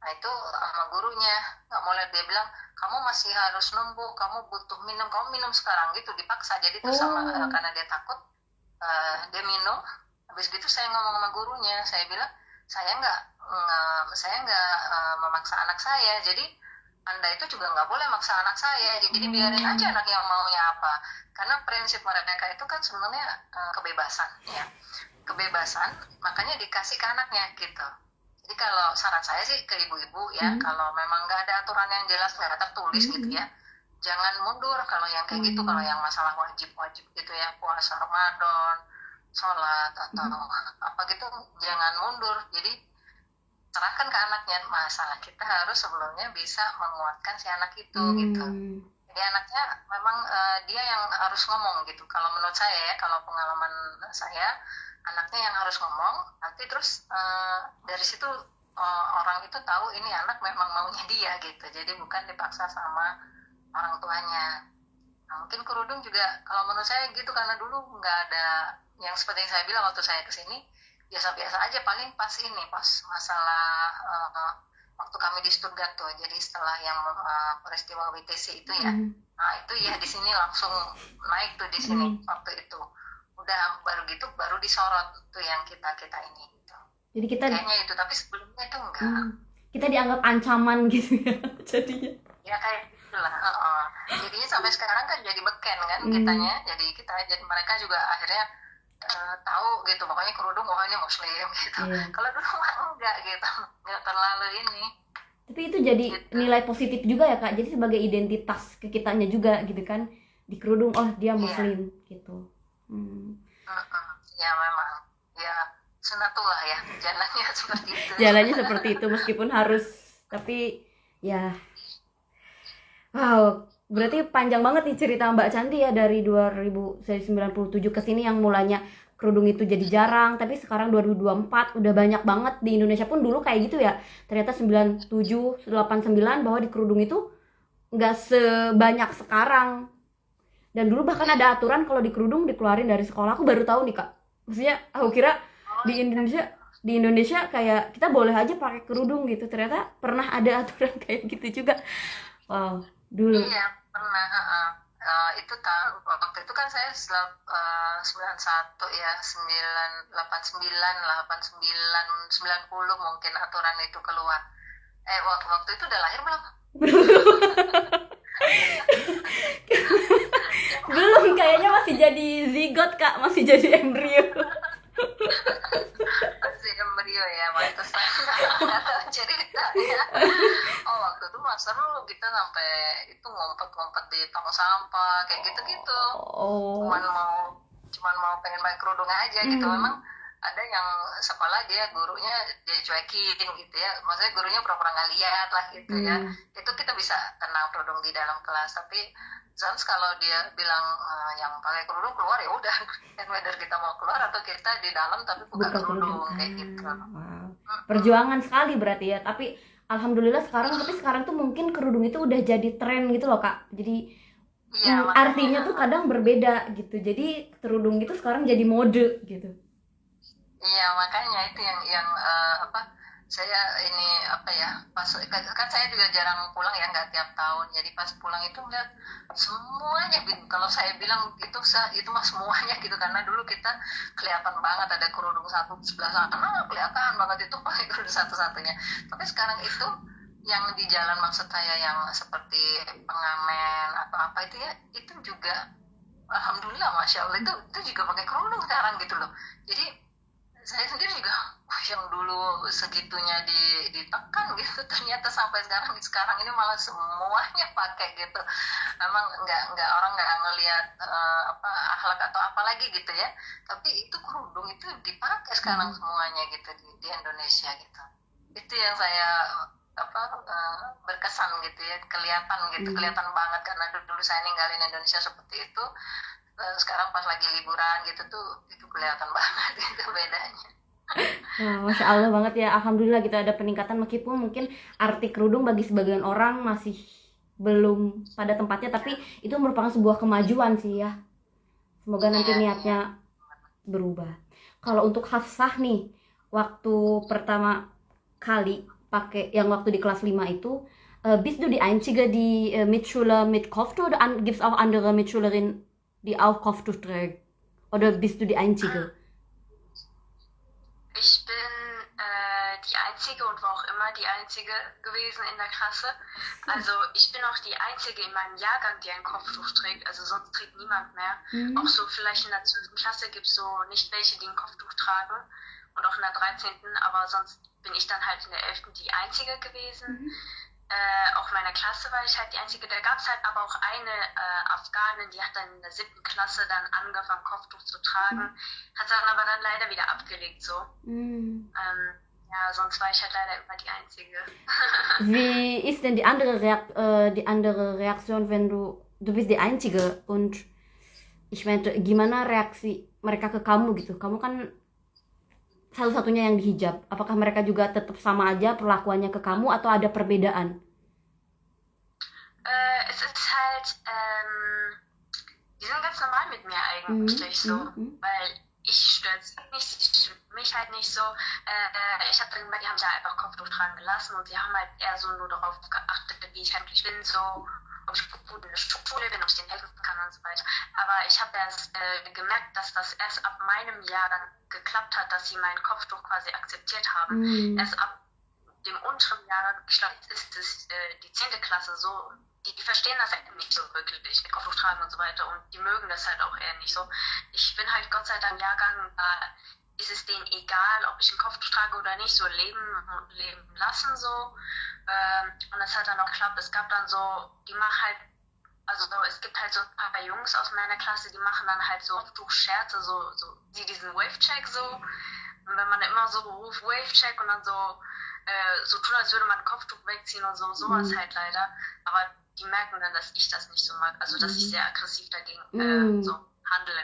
Nah itu sama gurunya, nggak mau lihat, dia bilang, kamu masih harus nunggu, kamu butuh minum, kamu minum sekarang gitu, dipaksa. Jadi itu karena dia takut, dia minum. Habis gitu saya ngomong sama gurunya, saya bilang, saya nggak memaksa anak saya, jadi Anda itu juga nggak boleh maksa anak saya, jadi biarin aja anak yang maunya apa. Karena prinsip mereka itu kan sebenarnya kebebasan, ya. Kebebasan, makanya dikasih ke anaknya gitu. Jadi kalau saran saya sih ke ibu-ibu ya, kalau memang nggak ada aturan yang jelas, nggak tertulis gitu ya, jangan mundur kalau yang kayak gitu, kalau yang masalah wajib-wajib gitu ya, puasa Ramadan, sholat atau apa gitu, jangan mundur. Jadi serahkan ke anaknya, masalah kita harus sebelumnya bisa menguatkan si anak itu gitu. Jadi anaknya memang dia yang harus ngomong gitu. Kalau menurut saya ya, kalau pengalaman saya, anaknya yang harus ngomong. Nanti terus dari situ orang itu tahu ini anak memang maunya dia gitu. Jadi bukan dipaksa sama orang tuanya. Nah, mungkin kerudung juga kalau menurut saya gitu, karena dulu nggak ada yang seperti yang saya bilang waktu saya kesini. Biasa-biasa aja, paling pas masalah waktu kami di Stuttgart tuh, jadi setelah yang peristiwa WTC itu ya, nah itu ya di sini langsung naik tuh di sini waktu itu, udah baru disorot tuh yang kita ini gitu. Jadi kita kayaknya itu, tapi sebelumnya itu enggak. Kita dianggap ancaman gitu ya jadinya. Ya kayak gitulah. Jadinya sampai sekarang kan jadi beken kan kitanya, jadi mereka juga akhirnya tahu gitu, pokoknya kerudung ini muslim gitu. Kalau dulu mah enggak gitu, enggak terlalu ini. Tapi itu jadi gitu. Nilai positif juga ya Kak, jadi sebagai identitas ke kitanya juga gitu kan, di kerudung dia muslim gitu. Ya memang ya sunatullah ya, jalannya seperti itu. Jalannya seperti itu meskipun harus, tapi ya wow. Berarti panjang banget nih cerita Mbak Canti ya, dari 1997 ke sini yang mulanya kerudung itu jadi jarang, tapi sekarang 2024 udah banyak banget. Di Indonesia pun dulu kayak gitu ya. Ternyata 97, 89 bahwa di kerudung itu nggak sebanyak sekarang. Dan dulu bahkan ada aturan kalau di kerudung dikeluarin dari sekolah. Aku baru tahu nih Kak. Maksudnya aku kira di Indonesia kayak kita boleh aja pakai kerudung gitu. Ternyata pernah ada aturan kayak gitu juga. Wow, dulu. Iya, pernah. Itu waktu itu kan saya 91 ya, 89 lah, 89 90 mungkin aturan itu keluar. Waktu itu udah lahir belum? Belum, kayaknya masih jadi zigot Kak, masih jadi embrio. Masih embrio ya, mantesan cerita ya. Waktu itu mah seru, kita sampai itu ngumpet-ngumpet di tong sampah kayak gitu-gitu. Cuman mau pengen pakai kerudung aja gitu. Memang ada yang sekolah gurunya dia cuekin gitu ya, maksudnya gurunya pura-pura nggak lihat lah gitu ya. Itu kita bisa kena kerudung di dalam kelas, tapi Zans kalau dia bilang yang pakai kerudung keluar ya udah, kan whether kita mau keluar atau kita di dalam tapi buka kerudung kayak gitu. Wow. Perjuangan sekali berarti ya, tapi alhamdulillah sekarang tuh mungkin kerudung itu udah jadi tren gitu loh Kak, jadi artinya tuh kadang berbeda gitu, jadi kerudung itu sekarang jadi mode gitu. Iya, makanya itu yang saya ini pas kan saya juga jarang pulang ya, nggak tiap tahun, jadi pas pulang itu ngeliat semuanya, kalau saya bilang itu mah semuanya gitu, karena dulu kita kelihatan banget ada kerudung satu sebelah sana, kelihatan banget itu pakai kerudung satu-satunya. Tapi sekarang itu yang di jalan, maksud saya yang seperti pengamen atau apa itu ya, itu juga alhamdulillah masya Allah itu juga pakai kerudung sekarang gitu loh. Jadi saya sendiri juga yang dulu segitunya ditekan gitu, ternyata sampai sekarang ini malah semuanya pakai gitu. Memang nggak orang nggak ngelihat akhlak atau apa lagi gitu ya, tapi itu kerudung itu dipakai sekarang semuanya gitu di Indonesia gitu. Itu yang saya berkesan gitu ya, kelihatan banget, karena dulu saya ninggalin Indonesia seperti itu. Sekarang pas lagi liburan gitu tuh itu kelihatan banget itu bedanya. Masya Allah banget ya, alhamdulillah gitu ada peningkatan, meskipun mungkin arti kerudung bagi sebagian orang masih belum pada tempatnya, tapi itu merupakan sebuah kemajuan sih ya. Semoga nanti niatnya berubah. Kalau untuk Hafsah nih, waktu pertama kali pakai yang waktu di kelas 5 itu, bist du die Einzige, die Mitschüler mit Kopftuch, oder gibt's auch andere Mitschülerinnen, die auch Kopftuch trägt? Oder bist du die Einzige? Ich bin die Einzige und war auch immer die Einzige gewesen in der Klasse. Also ich bin auch die Einzige in meinem Jahrgang, die ein Kopftuch trägt. Also sonst trägt niemand mehr. Auch so vielleicht in der 12. Klasse gibt es so nicht welche, die ein Kopftuch tragen. Und auch in der 13. Aber sonst bin ich dann halt in der 11. die Einzige gewesen. Auch in meiner Klasse war ich halt die Einzige. Da gab es halt aber auch eine Afghanin, die hat dann in der 7. Klasse dann angefangen, Kopftuch zu tragen. Hat dann aber dann leider wieder abgelegt so. Ja, sonst war ich halt leider immer die Einzige. Wie ist denn die andere Reaktion, wenn du bist die Einzige, und ich meinte, gimana reaksi mereka ke kamu gitu? Kamu kan satu-satunya yang dihijab. Apakah mereka juga tetap sama aja perlakuannya ke kamu atau ada perbedaan? Es ist halt, die sind ganz normal mit mir eigentlich so, weil ich stört mich halt nicht so. Ich habe dann immer, die haben ja einfach Kopftuch tragen gelassen und sie haben halt eher so nur darauf geachtet, wie ich eigentlich bin, so, ob ich gut in der Schule bin, ob ich denen helfen kann und so weiter. Aber ich habe erst gemerkt, dass das erst ab meinem Jahr dann geklappt hat, dass sie mein Kopftuch quasi akzeptiert haben. Erst ab dem unteren Jahr, ich glaube, ist es die 10. Klasse so, die verstehen das halt nicht so wirklich, mit Kopftuch tragen und so weiter, und die mögen das halt auch eher nicht so. Ich bin halt Gott sei Dank Jahrgang, da ist es denen egal, ob ich ein Kopftuch trage oder nicht, so leben lassen so. Und das hat dann auch geklappt. Es gab dann so, die machen halt, also so, es gibt halt so ein paar Jungs aus meiner Klasse, die machen dann halt so Kopftuchscherze, so die diesen Wave-Check so. Und wenn man immer so ruft Wave-Check und dann so tun, als würde man ein Kopftuch wegziehen und so, sowas halt leider. Aber die merken dann, dass ich das nicht so mag, also dass ich sehr aggressiv dagegen so handle.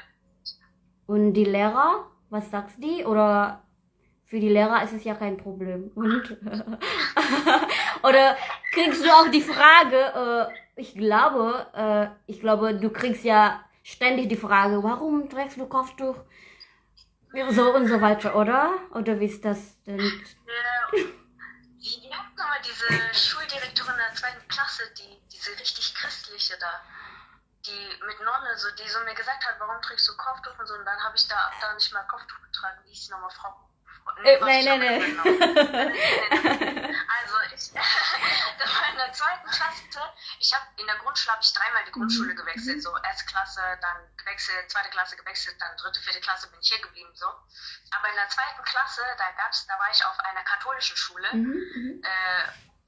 Und die Lehrer, was sagst du? Oder für die Lehrer ist es ja kein Problem. Und oder kriegst du auch die Frage, ich glaube, du kriegst ja ständig die Frage, warum trägst du Kopftuch? So und so weiter, oder? Oder wie ist das denn? Ja. Wir hatten immer diese Schuldirektorin der 2. Klasse, diese richtig christliche da, die mit Nonne, so, die so mir gesagt hat, warum trägst du Kopftuch und so, und dann habe ich da nicht mal Kopftuch getragen. Wie hieß sie nochmal, Frau? Nee. Also das war in der 2. Klasse, in der Grundschule habe ich 3-mal die Grundschule gewechselt, so 1. Klasse, dann gewechselt, 2. Klasse gewechselt, dann 3., 4. Klasse bin ich hier geblieben, so. Aber in der 2. Klasse, da war ich auf einer katholischen Schule,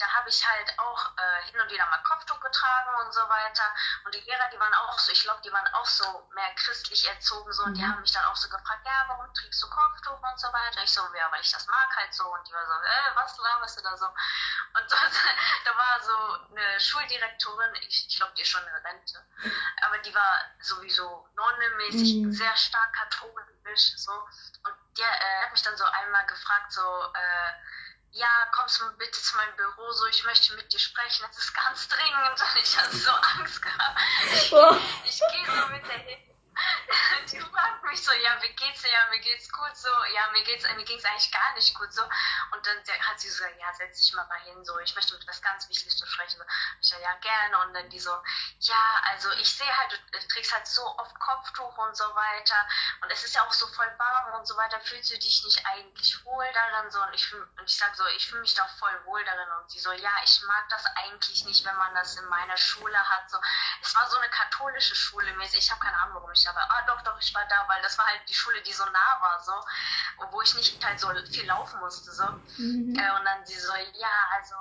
da habe ich halt auch hin und wieder mal Kopftuch getragen und so weiter. Und die Lehrer, die waren auch so, ich glaube, die waren auch so mehr christlich erzogen so und die haben mich dann auch so gefragt, ja, warum trägst du Kopftuch und so weiter? Ich so, ja, weil ich das mag halt so. Und die war so, was laberst du da so? Und da war so eine Schuldirektorin, ich glaube, die ist schon in Rente, aber die war sowieso nonnemäßig, sehr stark katholisch so. Und der hat mich dann so einmal gefragt, so, ja, kommst du bitte zu meinem Büro, so, ich möchte mit dir sprechen, das ist ganz dringend. Und ich hatte so Angst gehabt. Ich gehe so mit der hin. Die fragt mich so, ja, wie geht's dir? Ja, mir geht's gut so. Ja, mir ging's eigentlich gar nicht gut so. Und dann hat sie so, ja, setz dich mal hin, so, ich möchte mit was ganz Wichtiges besprechen. So. Ich so, ja, gerne. Und dann die so, ja, also ich sehe halt, du trägst halt so oft Kopftuch und so weiter. Und es ist ja auch so voll warm und so weiter. Fühlst du dich nicht eigentlich wohl darin? So, und ich sag so, ich fühle mich doch voll wohl darin. Und sie so, ja, ich mag das eigentlich nicht, wenn man das in meiner Schule hat. So, es war so eine katholische Schule mäßig. Ich habe keine Ahnung, warum ich da war. Doch, ich war da, weil das war halt die Schule, die so nah war, so, wo ich nicht halt so viel laufen musste, so. Und dann sie so, ja, also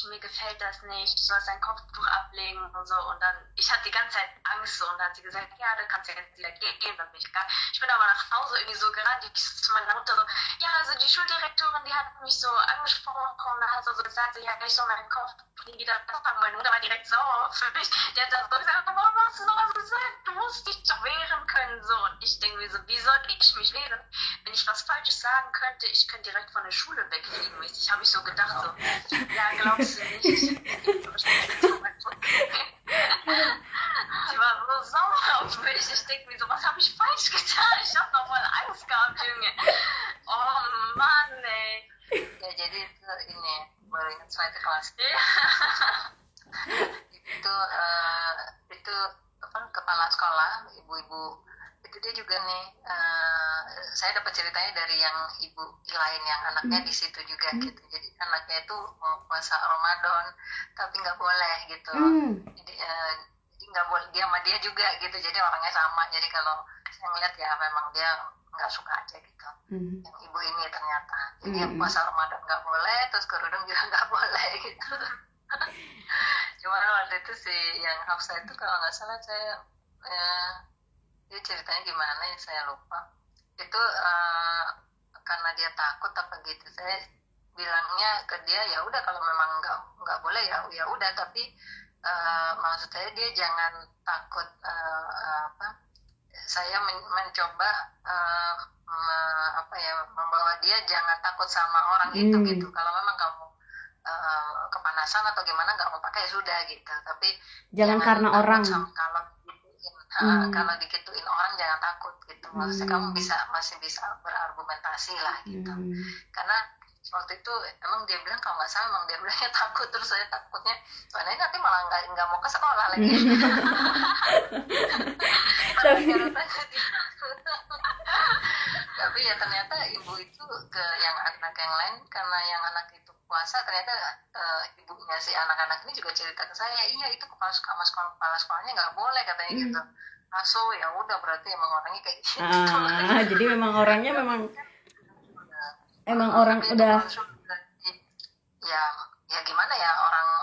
mir gefällt das nicht, du sollst dein Kopftuch ablegen und so. Und dann, ich hatte die ganze Zeit Angst so und dann hat sie gesagt, ja, dann kannst du jetzt wieder gehen, dann bin ich gegangen. Ich bin aber nach Hause irgendwie so gerannt, ich zu meiner Mutter so, ja, also die Schuldirektorin, die hat mich so angesprochen und dann hat sie so gesagt, so, ja, ich soll meinen Kopftuch wieder anfangen. Meine Mutter war direkt sauer für mich. Die hat dann so gesagt, warum hast du sowas gesagt? Du musst dich doch wehren können. So. Und ich denke mir so, wie soll ich mich wehren? Wenn ich was Falsches sagen könnte, ich könnte direkt von der Schule wegfliegen. Mäßig habe ich so gedacht, so, ja, glaubst du nicht? Ich war so sauer auf mich. Ich denke mir so, was habe ich falsch getan? Ich habe noch mal Angst gehabt, Junge. Oh Mann, ey. Ya jadi itu ini baru ingat zweite kelas. itu apa kepala sekolah ibu-ibu itu dia juga nih saya dapat ceritanya dari yang ibu lain yang anaknya di situ juga gitu. Jadi anaknya itu mau puasa Ramadan tapi nggak boleh gitu. Jadi nggak boleh dia sama dia juga gitu. Jadi orangnya sama. Jadi kalau saya ngeliat ya memang dia nggak suka aja gitu. Yang ibu ini ternyata jadi yang puasa Ramadan nggak boleh, terus kerudung juga nggak boleh gitu. Cuma waktu itu si yang Hafsa itu kalau nggak salah saya dia ceritanya gimana ya saya lupa. Itu karena dia takut apa gitu, saya bilangnya ke dia ya udah kalau memang nggak boleh ya udah, tapi maksud saya dia jangan takut saya mencoba membawa dia jangan takut sama orang itu gitu. Kalau memang kamu kepanasan atau gimana nggak mau pakai sudah gitu, tapi jangan karena orang kalau dikituin orang jangan takut gitu. Maksudnya kamu masih bisa berargumentasi lah gitu. Karena waktu itu emang dia bilang kalau nggak salah emang dia bilangnya takut, terus saya takutnya soalnya nanti malah nggak mau ke sekolah lagi. Tapi ya ternyata ibu itu ke yang anak yang lain, karena yang anak itu puasa ternyata ibunya si anak-anak ini juga cerita ke saya, iya itu kepala sekolahnya nggak boleh katanya gitu. Aso ya udah berarti emang orangnya kayak gitu. Jadi memang orangnya emang orang udah ya gimana ya,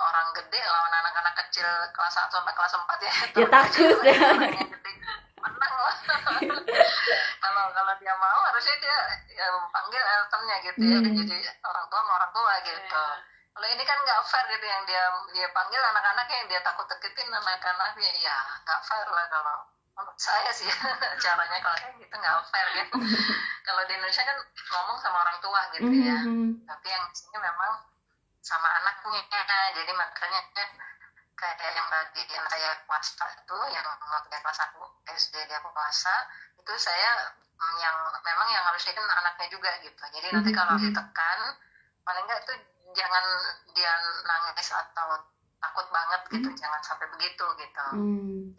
orang gede lawan anak-anak kecil kelas 1 sampai kelas 4 ya. Ya takut ya. Menang lah. Kalau dia mau harusnya dia panggil eldernya gitu ya. Jadi orang tua sama orang tua gitu. Kalau ini kan nggak fair gitu, yang dia panggil anak-anaknya, yang dia takut deketin anak-anaknya, ya nggak fair lah kalau menurut saya sih. Caranya kalau kayak gitu nggak fair gitu. Kalau di Indonesia kan ngomong sama orang tua gitu ya, tapi yang di sini memang sama anaknya. Jadi makanya kayak yang tadi yang saya puasa itu, yang waktu kelas 1 SD dia puasa itu, saya memang yang harus dikan anaknya juga gitu. Jadi nanti kalau ditekan paling nggak itu jangan dia nangis atau takut banget gitu, jangan sampai begitu gitu.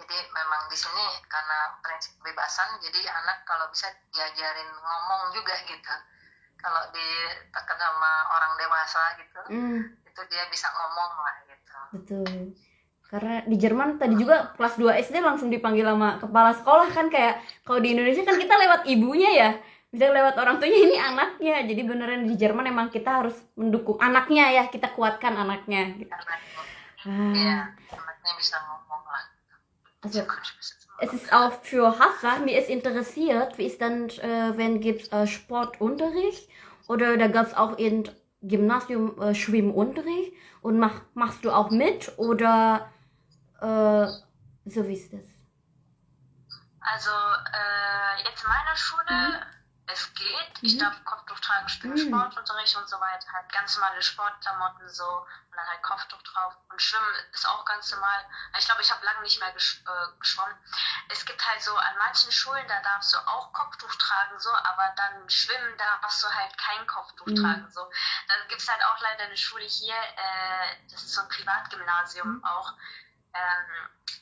Jadi memang di sini karena prinsip kebebasan, jadi anak kalau bisa diajarin ngomong juga gitu. Kalau ditekan sama orang dewasa gitu, itu dia bisa ngomong lah gitu. Betul. Karena di Jerman tadi juga kelas 2 SD langsung dipanggil sama kepala sekolah kan, kayak kalau di Indonesia kan kita lewat ibunya ya. Misalnya lewat orang tuanya, ini anaknya. Jadi beneran di Jerman emang kita harus mendukung anaknya ya, kita kuatkan anaknya gitu. Iya, anaknya bisa ngomong lah. Also, es ist auch für Hafsa, mir ist interessiert, wie ist dann, wenn gibt Sportunterricht oder da gab es auch in Gymnasium Schwimmunterricht und machst du auch mit oder so wie ist das? Also jetzt in meiner Schule, es geht. Ich darf Kopftuch tragen, Sportunterricht und so weiter. Halt ganz normale Sportklamotten so und dann halt Kopftuch drauf. Und Schwimmen ist auch ganz normal. Ich glaube, ich habe lange nicht mehr geschwommen. Es gibt halt so an manchen Schulen, da darfst du auch Kopftuch tragen, so, aber dann schwimmen darfst du halt kein Kopftuch tragen. So. Dann gibt es halt auch leider eine Schule hier, das ist so ein Privatgymnasium auch.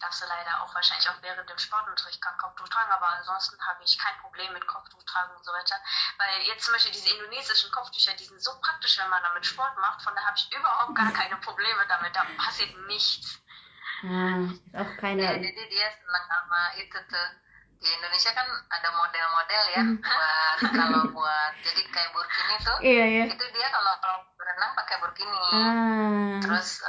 Darfst du leider auch wahrscheinlich auch während dem Sportunterricht kein Kopftuch tragen, aber ansonsten habe ich kein Problem mit Kopftuch tragen und so weiter. Weil jetzt zum Beispiel diese indonesischen Kopftücher, die sind so praktisch, wenn man damit Sport macht, von daher habe ich überhaupt gar keine Probleme damit, da passiert nichts. Ist auch keine... Ya, jadi dia senang sama itu tuh. Di Indonesia kan ada model-model ya buat kalau buat jadi kayak burkini tuh. Iya. Itu dia kalau berenang pakai burkini. Terus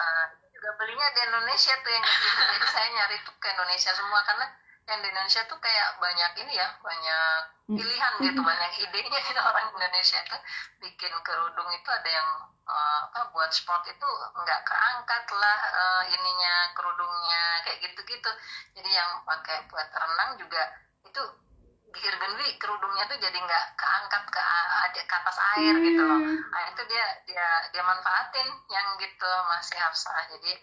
juga belinya di Indonesia tuh yang gitu. Jadi saya nyari tuh ke Indonesia semua karena yang di Indonesia tuh kayak banyak ini ya, banyak pilihan gitu, banyak idenya gitu. Orang Indonesia tuh bikin kerudung itu ada yang buat sport itu nggak keangkat lah ininya kerudungnya kayak gitu-gitu. Jadi yang pakai buat renang juga itu Girgenwi kerudungnya tuh jadi nggak keangkat ke atas air gitu loh. Nah itu dia manfaatin yang gitu masih Hafsah. Jadi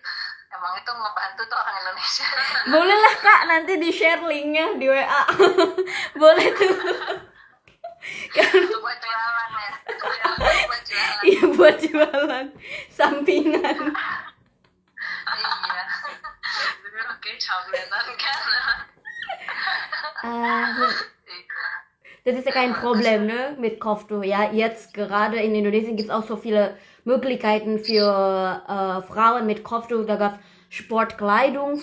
emang itu ngebantu tuh orang Indonesia. Boleh lah Kak, nanti di share linknya di WA. Boleh tuh. Itu buat jualan ya. Buat jualan. Iya buat jualan sampingan. Iya. Oke, tabletan kan. Das ist ja kein Problem, ne, mit Kopftuch. Ja, jetzt gerade in Indonesien gibt es auch so viele Möglichkeiten für Frauen mit Kopftuch. Da gab es Sportkleidung,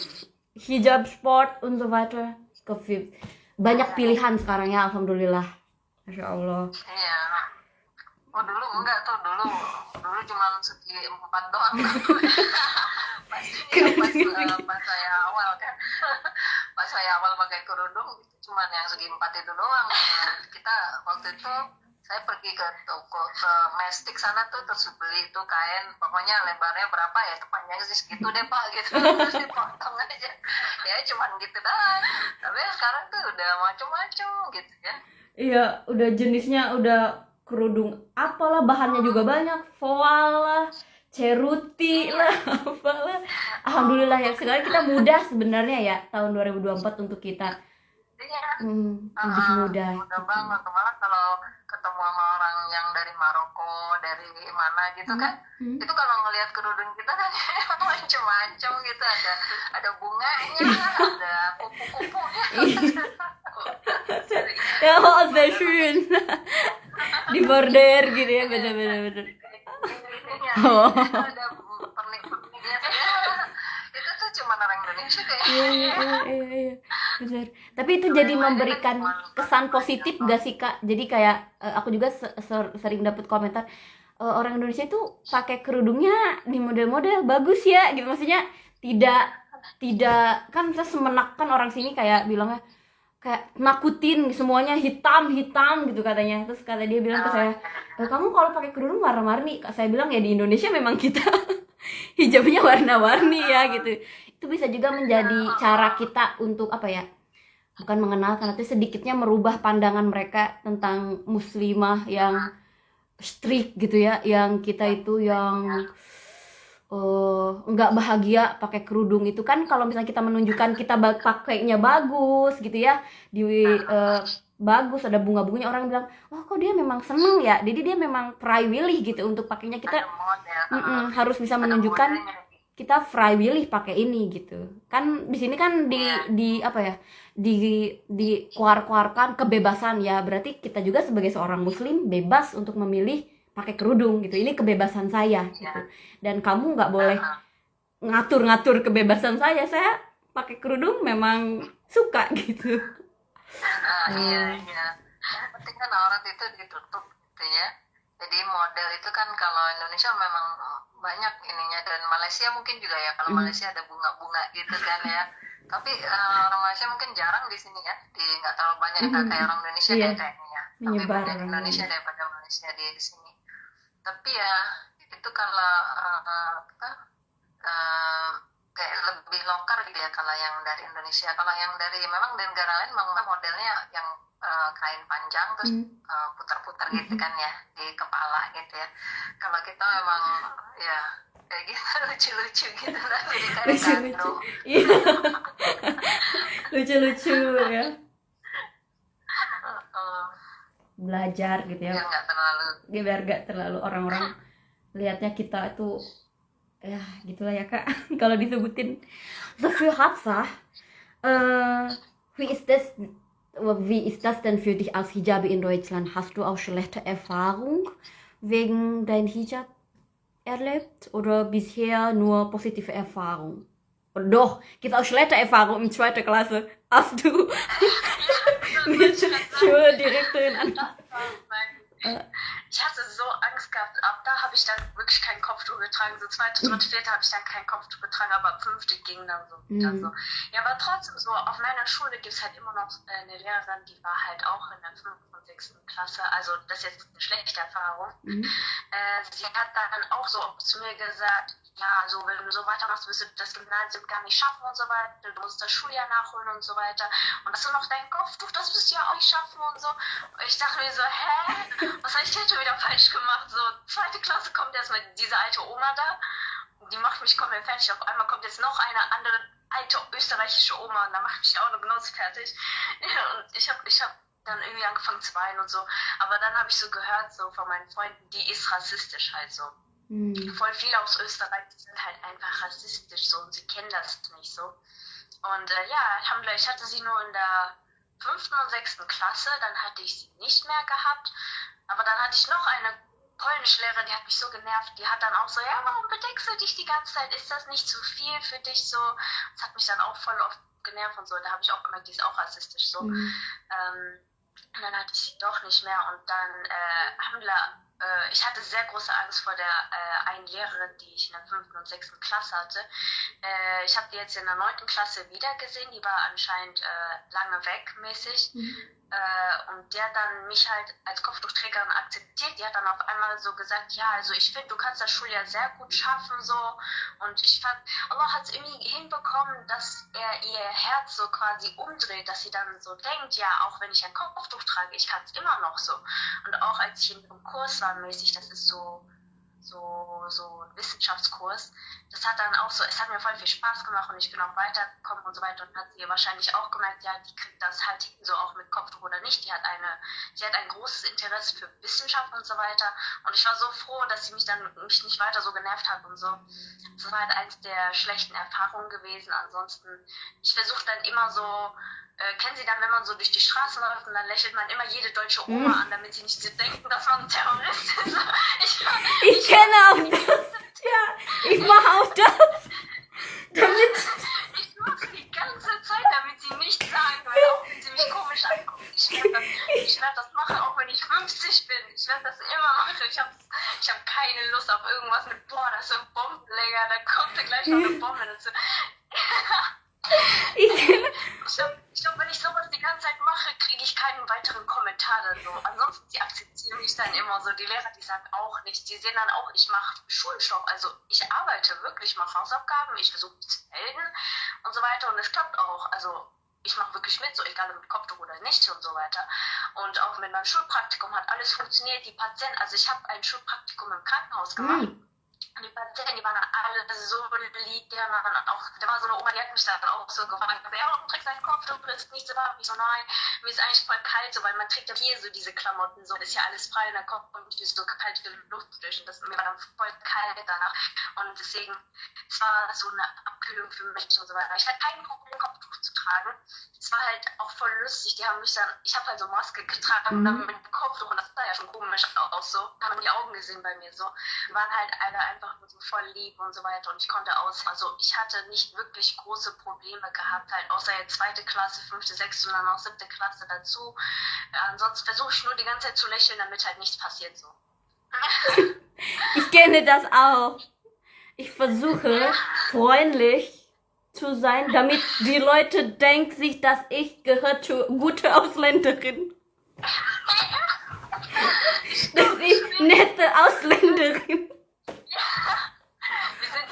Hijab-Sport und so weiter. Es gab banyak pilihan sekarang ya, alhamdulillah. Masya Allah. Iya. Oh dulu enggak tuh, dulu cuma segi 4 doang. Pas saya awal kan, pas saya awal pakai kerudung cuma yang segi 4 itu doang. Kita waktu itu saya pergi ke toko ke Mestik sana tuh terus beli itu kain, pokoknya lebarnya berapa ya, itu panjangnya segitu deh Pak gitu, terus dipotong aja. Ya cuman gitu dah. Tapi sekarang tuh udah macam-macam gitu ya. Iya, udah jenisnya udah kerudung apalah, bahannya juga banyak, voal lah, ceruti lah, apalah. Alhamdulillah ya, sekarang kita mudah sebenarnya ya, tahun 2024 untuk kita. Iya. Lebih mudah. Mudah banget, malah kalau ketemu sama orang yang dari Maroko, dari mana gitu kan, itu kalau ngelihat kerudung kita kan macam-macam gitu, ada bunganya, ada kupu-kupunya. Ya, oh, sehr schön. Di border gitu ya, bener. Oh. Ada pernik-perniknya. Itu tuh cuma orang Indonesia kayak. Iya. Bener. Tapi itu jadi memberikan kesan positif gak sih Kak? Jadi kayak aku juga sering dapat komentar orang Indonesia itu pakai kerudungnya di model-model bagus ya, gitu. Maksudnya tidak kan saya semenak kan orang sini kayak bilangnya kayak nakutin semuanya hitam gitu katanya. Terus kata dia bilang ke saya, kamu kalau pakai kerudung warna-warni. Saya bilang ya di Indonesia memang kita hijabnya warna-warni ya gitu. Itu bisa juga menjadi cara kita untuk apa ya, bukan mengenalkan, tapi sedikitnya merubah pandangan mereka tentang muslimah yang strict gitu ya, yang kita itu yang nggak bahagia pakai kerudung. Itu kan kalau misalnya kita menunjukkan kita pakainya bagus gitu ya, bagus ada bunga-bunganya, orang bilang oh kok dia memang seneng ya, jadi dia memang free willy gitu untuk pakainya. Kita harus bisa menunjukkan kita free willy pakai ini gitu kan. Di sini kan di apa ya, di keluarkan kebebasan ya, berarti kita juga sebagai seorang muslim bebas untuk memilih pakai kerudung gitu. Ini kebebasan saya gitu, dan kamu nggak boleh ngatur kebebasan saya pakai kerudung memang suka gitu. Iya. Yang penting kan aurat itu ditutup gitu ya. Jadi model itu kan kalau Indonesia memang banyak ininya, dan Malaysia mungkin juga ya, kalau Malaysia ada bunga-bunga gitu kan ya. Tapi orang Malaysia mungkin jarang di sini ya, nggak terlalu banyak kayak orang Indonesia kayaknya ya. Tapi banyak Indonesia daripada Malaysia di sini. Tapi ya itu kalau kayak lebih lokal gitu ya kalau yang dari Indonesia. Kalau yang dari memang dari negara lain memang modelnya yang kain panjang terus putar-putar gitu kan ya di kepala gitu ya. Kalau kita memang ya kayak gitu lucu-lucu gitu lah, jadi kayak kandung. Lucu-lucu ya. Belajar gitu ya. Biar nggak terlalu orang-orang lihatnya kita itu ya gitulah ya Kak. Kalau disebutin dafür Hatzah, wie ist das denn für dich als Hijabi in Deutschland? Hast du auch schlechte Erfahrung wegen dein Hijab erlebt oder bisher nur positive Erfahrung? Und doch, gibt auch schlechte Erfahrung in 2. Klasse. Hast du mit Schuldirektorin an? Ich hatte so Angst gehabt, ab da habe ich dann wirklich kein Kopftuch getragen, so 2., 3., 4. habe ich dann kein Kopftuch getragen, aber ab 5. ging dann so wieder so. Ja, aber trotzdem so, auf meiner Schule gibt es halt immer noch eine Lehrerin, die war halt auch in der 5. und 6. Klasse, also das ist jetzt eine schlechte Erfahrung. Sie hat dann auch so zu mir gesagt, ja, also wenn du so weitermachst, wirst du das Gymnasium gar nicht schaffen und so weiter, du musst das Schuljahr nachholen und so weiter. Und hast du noch dein Kopftuch, das wirst du ja auch nicht schaffen und so. Und ich dachte mir so, hä? Was habe ich denn schon wieder falsch gemacht? So, 2. Klasse kommt erstmal diese alte Oma da, die macht mich komplett fertig. Auf einmal kommt jetzt noch eine andere alte österreichische Oma und da macht mich auch noch genauso fertig. Ja, und ich hab dann irgendwie angefangen zu weinen und so. Aber dann habe ich so gehört, so von meinen Freunden, die ist rassistisch halt so. Voll viele aus Österreich sind halt einfach rassistisch so und sie kennen das nicht so. Und ja, Alhamdulillah, ich hatte sie nur in der 5. und 6. Klasse, dann hatte ich sie nicht mehr gehabt. Aber dann hatte ich noch eine Polnischlehrerin, die hat mich so genervt, die hat dann auch so, ja, warum bedeckst du dich die ganze Zeit? Ist das nicht zu viel für dich so? Das hat mich dann auch voll oft genervt und so. Da habe ich auch gemerkt, die ist auch rassistisch so. Und dann hatte ich sie doch nicht mehr und dann, Alhamdulillah, ich hatte sehr große Angst vor der einen Lehrerin, die ich in der 5. und 6. Klasse hatte. Ich habe die jetzt in der 9. Klasse wieder gesehen, die war anscheinend lange weg mäßig. Und der hat dann mich halt als Kopftuchträgerin akzeptiert. Die hat dann auf einmal so gesagt, ja, also ich finde, du kannst das Schuljahr sehr gut schaffen so. Und ich fand, Allah hat es irgendwie hinbekommen, dass er ihr Herz so quasi umdreht, dass sie dann so denkt, ja, auch wenn ich ein Kopftuch trage, ich kann es immer noch so. Und auch als ich in ihrem Kurs war mäßig, das ist so ein Wissenschaftskurs, das hat dann auch so, es hat mir voll viel Spaß gemacht und ich bin auch weitergekommen und so weiter und hat sie wahrscheinlich auch gemerkt, ja, die kriegt das halt hin, so auch mit Kopftuch oder nicht, sie hat ein großes Interesse für Wissenschaft und so weiter und ich war so froh, dass sie mich nicht weiter so genervt hat und so. Das war halt eins der schlechten Erfahrungen gewesen, ansonsten, ich versuche dann immer so, kennen Sie dann, wenn man so durch die Straßen läuft und dann lächelt man immer jede deutsche Oma an, damit sie nicht so denken, dass man ein Terrorist ist. Ich kenne auch das. Ja, ich mache auch das. Ich mache die ganze Zeit, damit sie nichts sagen, weil auch wenn sie mich komisch angucken. Ich werde das machen, auch wenn ich 50 bin. Ich werde das immer machen. Ich hab keine Lust auf irgendwas mit, boah, das ist ein Bombenleger, da kommt gleich noch eine Bombe dazu. Ich glaube, wenn ich sowas die ganze Zeit mache, kriege ich keinen weiteren Kommentar oder so. Ansonsten, sie akzeptieren mich dann immer so. Die Lehrer, die sagen auch nicht. Die sehen dann auch, ich mache Schulstoff. Also ich arbeite wirklich, mache Hausaufgaben, ich versuche mich zu melden und so weiter. Und es klappt auch. Also ich mache wirklich mit, so egal mit Kopftuch oder nicht und so weiter. Und auch mit meinem Schulpraktikum hat alles funktioniert. Die Patienten, also ich habe ein Schulpraktikum im Krankenhaus gemacht. Die Patienten, die waren alle so lieb, da war so eine Oma, die hat mich dann auch so gefragt, ja, warum trägst du einen Kopftuch, du bist nicht so warm? Ich so, nein, mir ist eigentlich voll kalt, so, weil man trägt ja hier so diese Klamotten, so, das ist ja alles frei und dann kommt so kalte Luft durch und mir war dann voll kalt danach und deswegen, es war so eine Abkühlung für mich und so weiter. Ich hatte kein Problem, Kopftuch zu tragen. getragen. Es war halt auch voll lustig. Die haben mich dann, ich habe halt so Maske getragen und dann mit dem Kopftuch und das sah ja schon komisch aus so. Haben die Augen gesehen bei mir so. Waren halt alle einfach nur so voll lieb und so weiter und ich konnte also ich hatte nicht wirklich große Probleme gehabt, halt außer jetzt 2. Klasse, 5., 6. und dann noch 7. Klasse dazu. Ansonsten versuche ich nur die ganze Zeit zu lächeln, damit halt nichts passiert so. Ich kenne das auch. Ich versuche freundlich zu sein, damit die Leute denken sich, dass ich gehöre zu gute Ausländerin. Dass ich nette Ausländerin. Wir sind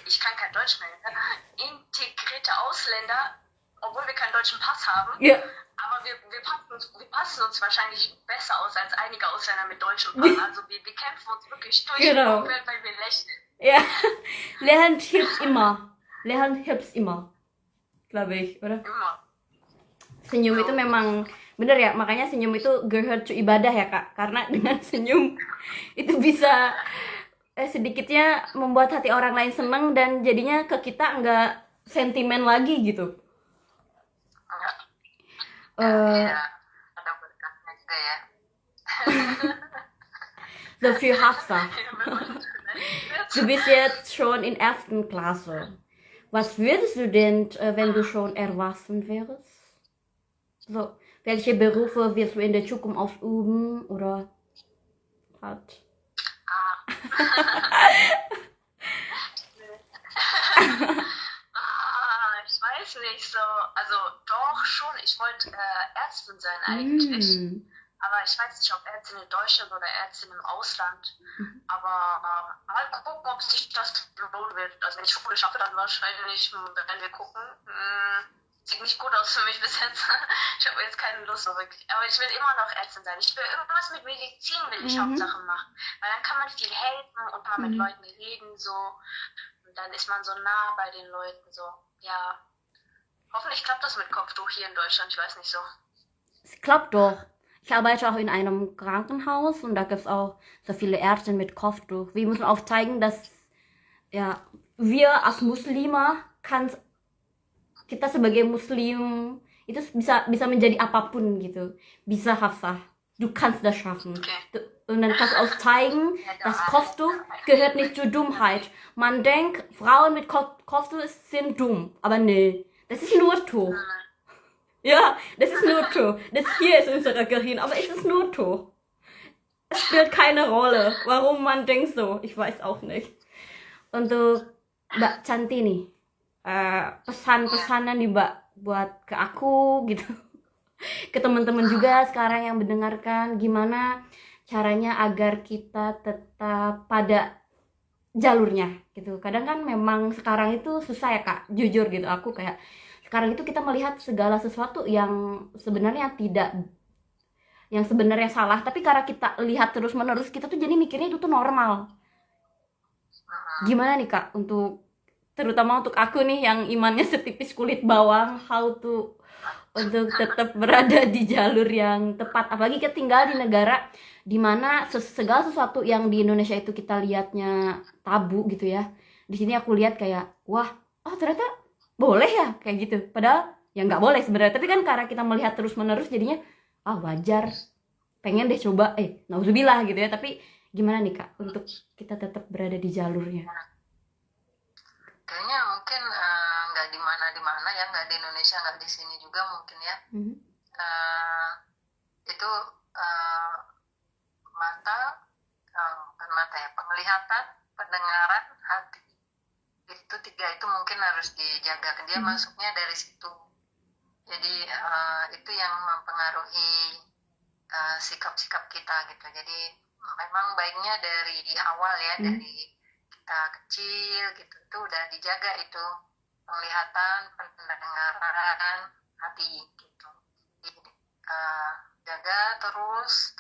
ich kann kein Deutsch mehr, ne? Integrierte Ausländer, obwohl wir keinen deutschen Pass haben. Ja. Aber wir passen uns wahrscheinlich besser aus als einige Ausländer mit deutschem Pass. Also wir kämpfen uns wirklich durch Genau. die Umwelt, weil wir lächeln. Ya, Lehan hilft immer. Lehan hilft immer. Glaube ich, oder? Immer. Senyum itu memang bener ya, makanya senyum itu gehört to ibadah ya Kak. Karena dengan senyum itu bisa sedikitnya membuat hati orang lain seneng dan jadinya ke kita nggak sentimen lagi gitu. Ya, ada berkahnya juga ya. So für Hafsa. Du bist jetzt schon in 1. Klasse. Was würdest du denn, wenn du schon erwachsen wärst? So, welche Berufe wirst du in der Zukunft ausüben oder hat? Ich weiß nicht so. Also doch schon. Ich wollte Ärztin sein eigentlich. Aber ich weiß nicht, ob Ärztin in Deutschland oder Ärztin im Ausland. Aber mal gucken, ob sich das lohnen wird. Also wenn ich Schule schaffe, dann wahrscheinlich, wenn wir gucken. Sieht nicht gut aus für mich bis jetzt. Ich habe jetzt keine Lust so wirklich. Aber ich will immer noch Ärztin sein. Ich will irgendwas mit Medizin will ich Hauptsache machen. Weil dann kann man viel helfen und mal mit Leuten reden so. Und dann ist man so nah bei den Leuten so. Ja. Hoffentlich klappt das mit Kopftuch hier in Deutschland. Ich weiß nicht so. Es klappt doch. Ich arbeite auch in einem Krankenhaus und da gibt es auch so viele Ärzte mit Kopftuch. Wir müssen auch zeigen, dass ja, wir als Muslime kita sebagai Muslim itu bisa menjadi apapun gitu. Bisa Hafsah. Du kannst das schaffen. Okay. Und dann kannst du auch zeigen, das Kopftuch gehört nicht zur Dummheit. Man denkt, Frauen mit Kopftuch sind dumm. Aber nee, das ist nur Tuch. Ja, das ist nur Tuch. Das hier ist unser Gehirn, aber es ist nur Tuch. Es spielt keine Rolle, warum man denkt so. Ich weiß auch nicht. Untuk Mbak Canti nih, pesan-pesanan nih Mbak buat ke aku gitu, ke teman-teman juga sekarang yang mendengarkan, gimana caranya agar kita tetap pada jalurnya gitu. Kadang kan memang sekarang itu susah ya Kak, jujur gitu. Aku kayak sekarang itu kita melihat segala sesuatu yang sebenarnya salah, tapi karena kita lihat terus-menerus, kita tuh jadi mikirnya itu tuh normal. Gimana nih Kak, terutama untuk aku nih yang imannya setipis kulit bawang, untuk tetap berada di jalur yang tepat. Apalagi kita tinggal di negara dimana segala sesuatu yang di Indonesia itu kita lihatnya tabu gitu ya. Di sini aku lihat kayak, wah, ternyata boleh ya kayak gitu. Padahal ya nggak boleh sebenarnya. Tapi kan karena kita melihat terus-menerus jadinya, wajar. Pengen deh coba, nauzubillah gitu ya. Tapi gimana nih Kak, untuk kita tetap berada di jalurnya? Kayaknya mungkin nggak di mana ya, nggak di Indonesia, nggak di sini juga mungkin ya. Itu bukan mata ya, penglihatan, pendengaran, hati. Itu 3 itu mungkin harus dijaga. Dia masuknya dari situ. Jadi itu yang mempengaruhi sikap-sikap kita gitu. Jadi memang baiknya dari awal ya, dari kita kecil gitu, itu udah dijaga itu penglihatan, pendengaran, hati gitu. Jadi, jaga terus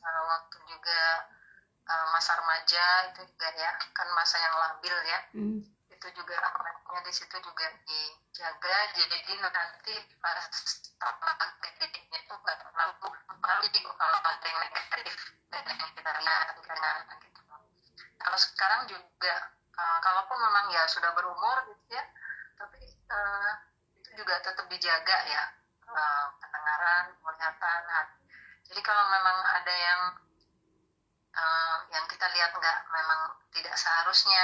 waktu juga masa remaja itu juga ya, kan masa yang labil ya. Itu juga amannya di situ juga dijaga. Jadi nanti pas gedenya itu nggak terlalu kalau ada yang negatif yang kita lihat gitu. Kalau sekarang juga kalaupun memang ya sudah berumur gitu ya, tapi itu itu juga tetap dijaga ya, pendengaran, penglihatan, hati. Jadi kalau memang ada yang kita lihat memang tidak seharusnya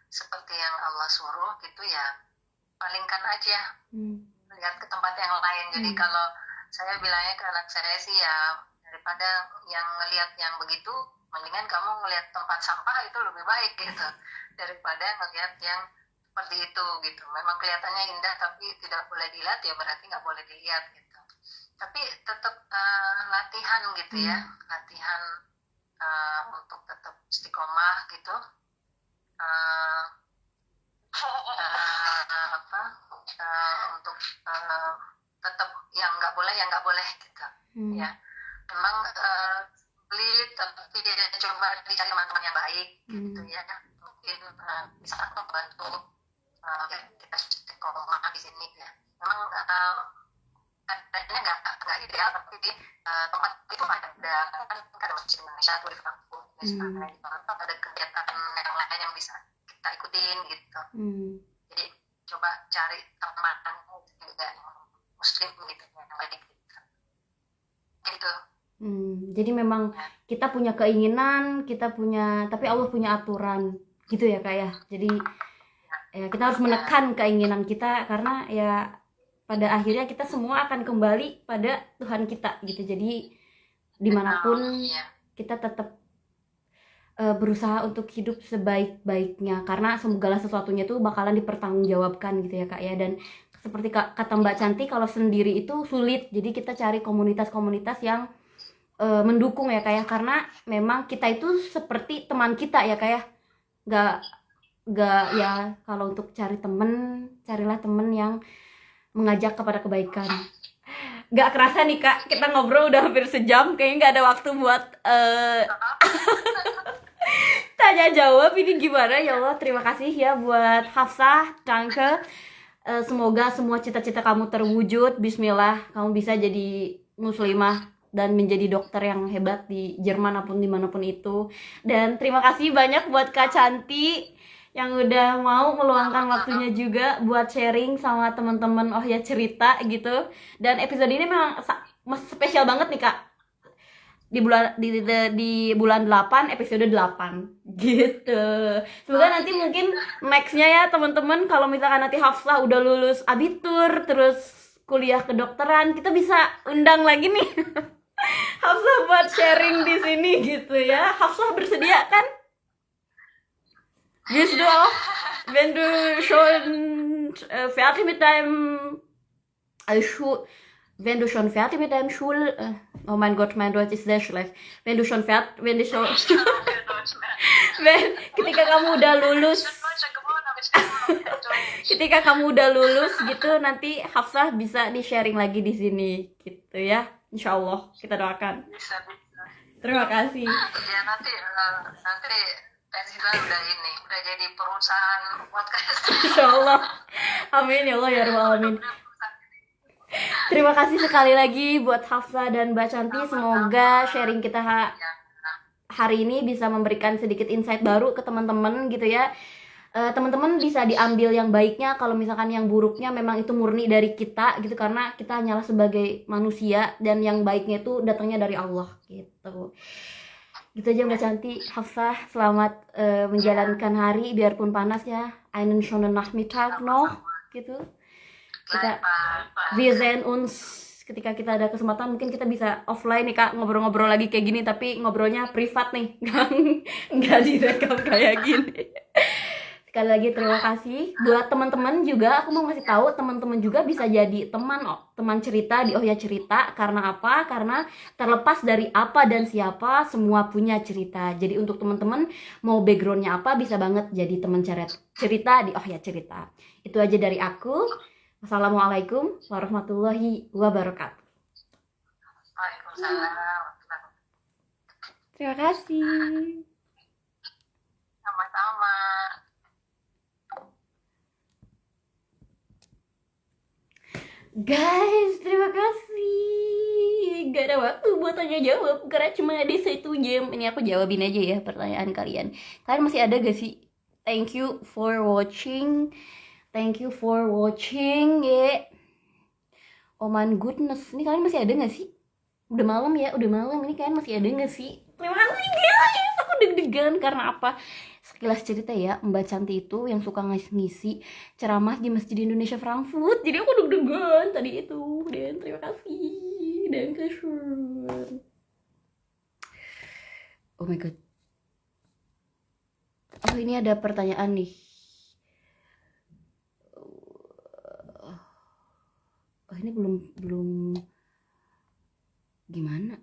seperti yang Allah suruh gitu ya, palingkan aja, lihat ke tempat yang lain. Jadi kalau saya bilangnya ke anak saya sih ya, daripada yang ngelihat yang begitu, mendingan kamu ngelihat tempat sampah itu lebih baik gitu, daripada ngelihat yang seperti itu gitu. Memang kelihatannya indah tapi tidak boleh dilihat, ya berarti nggak boleh dilihat gitu. Tapi tetap latihan gitu ya, latihan untuk tetap istiqomah gitu, untuk tetap yang nggak boleh gitu ya. Memang sulit, tapi dia coba dicari teman-teman yang baik gitu ya, mungkin bisa membantu kita istiqomah di sini ya. Memang adanya nggak ideal, tapi di tempat itu ada masjid Indonesia tuh di Frankfurt, misalnya ada kegiatan yang lain yang bisa kita ikutin gitu. Jadi coba cari teman juga yang muslim gitu, yang baik gitu. Jadi memang kita punya keinginan, tapi Allah punya aturan gitu ya Kak ya. Jadi ya kita harus menekan keinginan kita, karena ya pada akhirnya kita semua akan kembali pada Tuhan kita gitu. Jadi dimanapun kita tetap berusaha untuk hidup sebaik-baiknya, karena segala sesuatunya tuh bakalan dipertanggungjawabkan gitu ya Kak ya. Dan seperti kata Mbak Cantik, kalau sendiri itu sulit, jadi kita cari komunitas-komunitas yang mendukung ya Kak ya, karena memang kita itu seperti teman kita ya Kak ya. Nggak ya, kalau untuk cari temen, carilah temen yang mengajak kepada kebaikan. Gak kerasa nih Kak, kita ngobrol udah hampir sejam, kayaknya gak ada waktu buat tanya jawab. Ini gimana ya Allah. Terima kasih ya buat Hafsah, Danke. Semoga semua cita-cita kamu terwujud. Bismillah, kamu bisa jadi muslimah dan menjadi dokter yang hebat di Jerman maupun dimanapun itu. Dan terima kasih banyak buat Kak Cantik yang udah mau meluangkan waktunya juga buat sharing sama teman-teman Oh Ya Cerita gitu. Dan episode ini memang spesial banget nih Kak. Di bulan 8 episode 8 gitu. Semoga nanti mungkin nextnya ya teman-teman, kalau misalkan nanti Hafsah udah lulus abitur terus kuliah kedokteran, kita bisa undang lagi nih Hafsah buat sharing di sini gitu ya. Hafsah bersedia kan? Willst du auch, wenn du schon fertig mit deinem wenn du schon fertig mit deinem oh mein Gott, mein Deutsch ist sehr schlecht. Ketika kamu udah lulus, ketika kamu udah lulus gitu, nanti Hafsah bisa di sharing lagi di sini gitu ya. Insya Allah kita doakan. Bisa. Terima kasih. Ya nanti Pensila udah jadi perusahaan podcast. Insya Allah. Amin ya Allah ya Rabbal Alamin. Terima kasih sekali lagi buat Hafsah dan Mbak Cantik. Semoga sharing kita hari ini bisa memberikan sedikit insight baru ke teman-teman gitu ya. Teman-teman bisa diambil yang baiknya, kalau misalkan yang buruknya memang itu murni dari kita gitu, karena kita hanyalah sebagai manusia dan yang baiknya itu datangnya dari Allah gitu. Gitu aja Mbak Cantik. Hafsah, selamat menjalankan hari biarpun panas ya. Einen schönen Nachmittag noch gitu. Kita wir sehen uns ketika kita ada kesempatan, mungkin kita bisa offline nih Kak, ngobrol-ngobrol lagi kayak gini, tapi ngobrolnya privat nih, nggak direkam kayak gini. Sekali lagi terima kasih buat teman-teman juga. Aku mau ngasih tahu teman-teman juga bisa jadi teman cerita di Oh Ya Cerita. Karena apa? Karena terlepas dari apa dan siapa, semua punya cerita. Jadi untuk teman-teman mau backgroundnya apa, bisa banget jadi teman cerita di Oh Ya Cerita. Itu aja dari aku. Assalamualaikum warahmatullahi wabarakatuh. Waalaikumsalam. Terima kasih. Sama-sama. Guys, terima kasih. Gak ada waktu buat tanya jawab karena cuma ada 1 jam. Ini aku jawabin aja ya pertanyaan kalian. Kalian masih ada gak sih? Thank you for watching. Ya. Oh my goodness, ini kalian masih ada nggak sih? Udah malam ya, udah malam. Ini kalian masih ada nggak sih? Terima kasih guys, aku deg-degan karena apa? Sekilas cerita ya, Mbak Cantik itu yang suka ngisi ceramah di Masjid Indonesia Frankfurt. Jadi aku deg-degan tadi itu. Dan terima kasih. Dan kesyur. Oh my god. Oh ini ada pertanyaan nih. Oh ini belum gimana?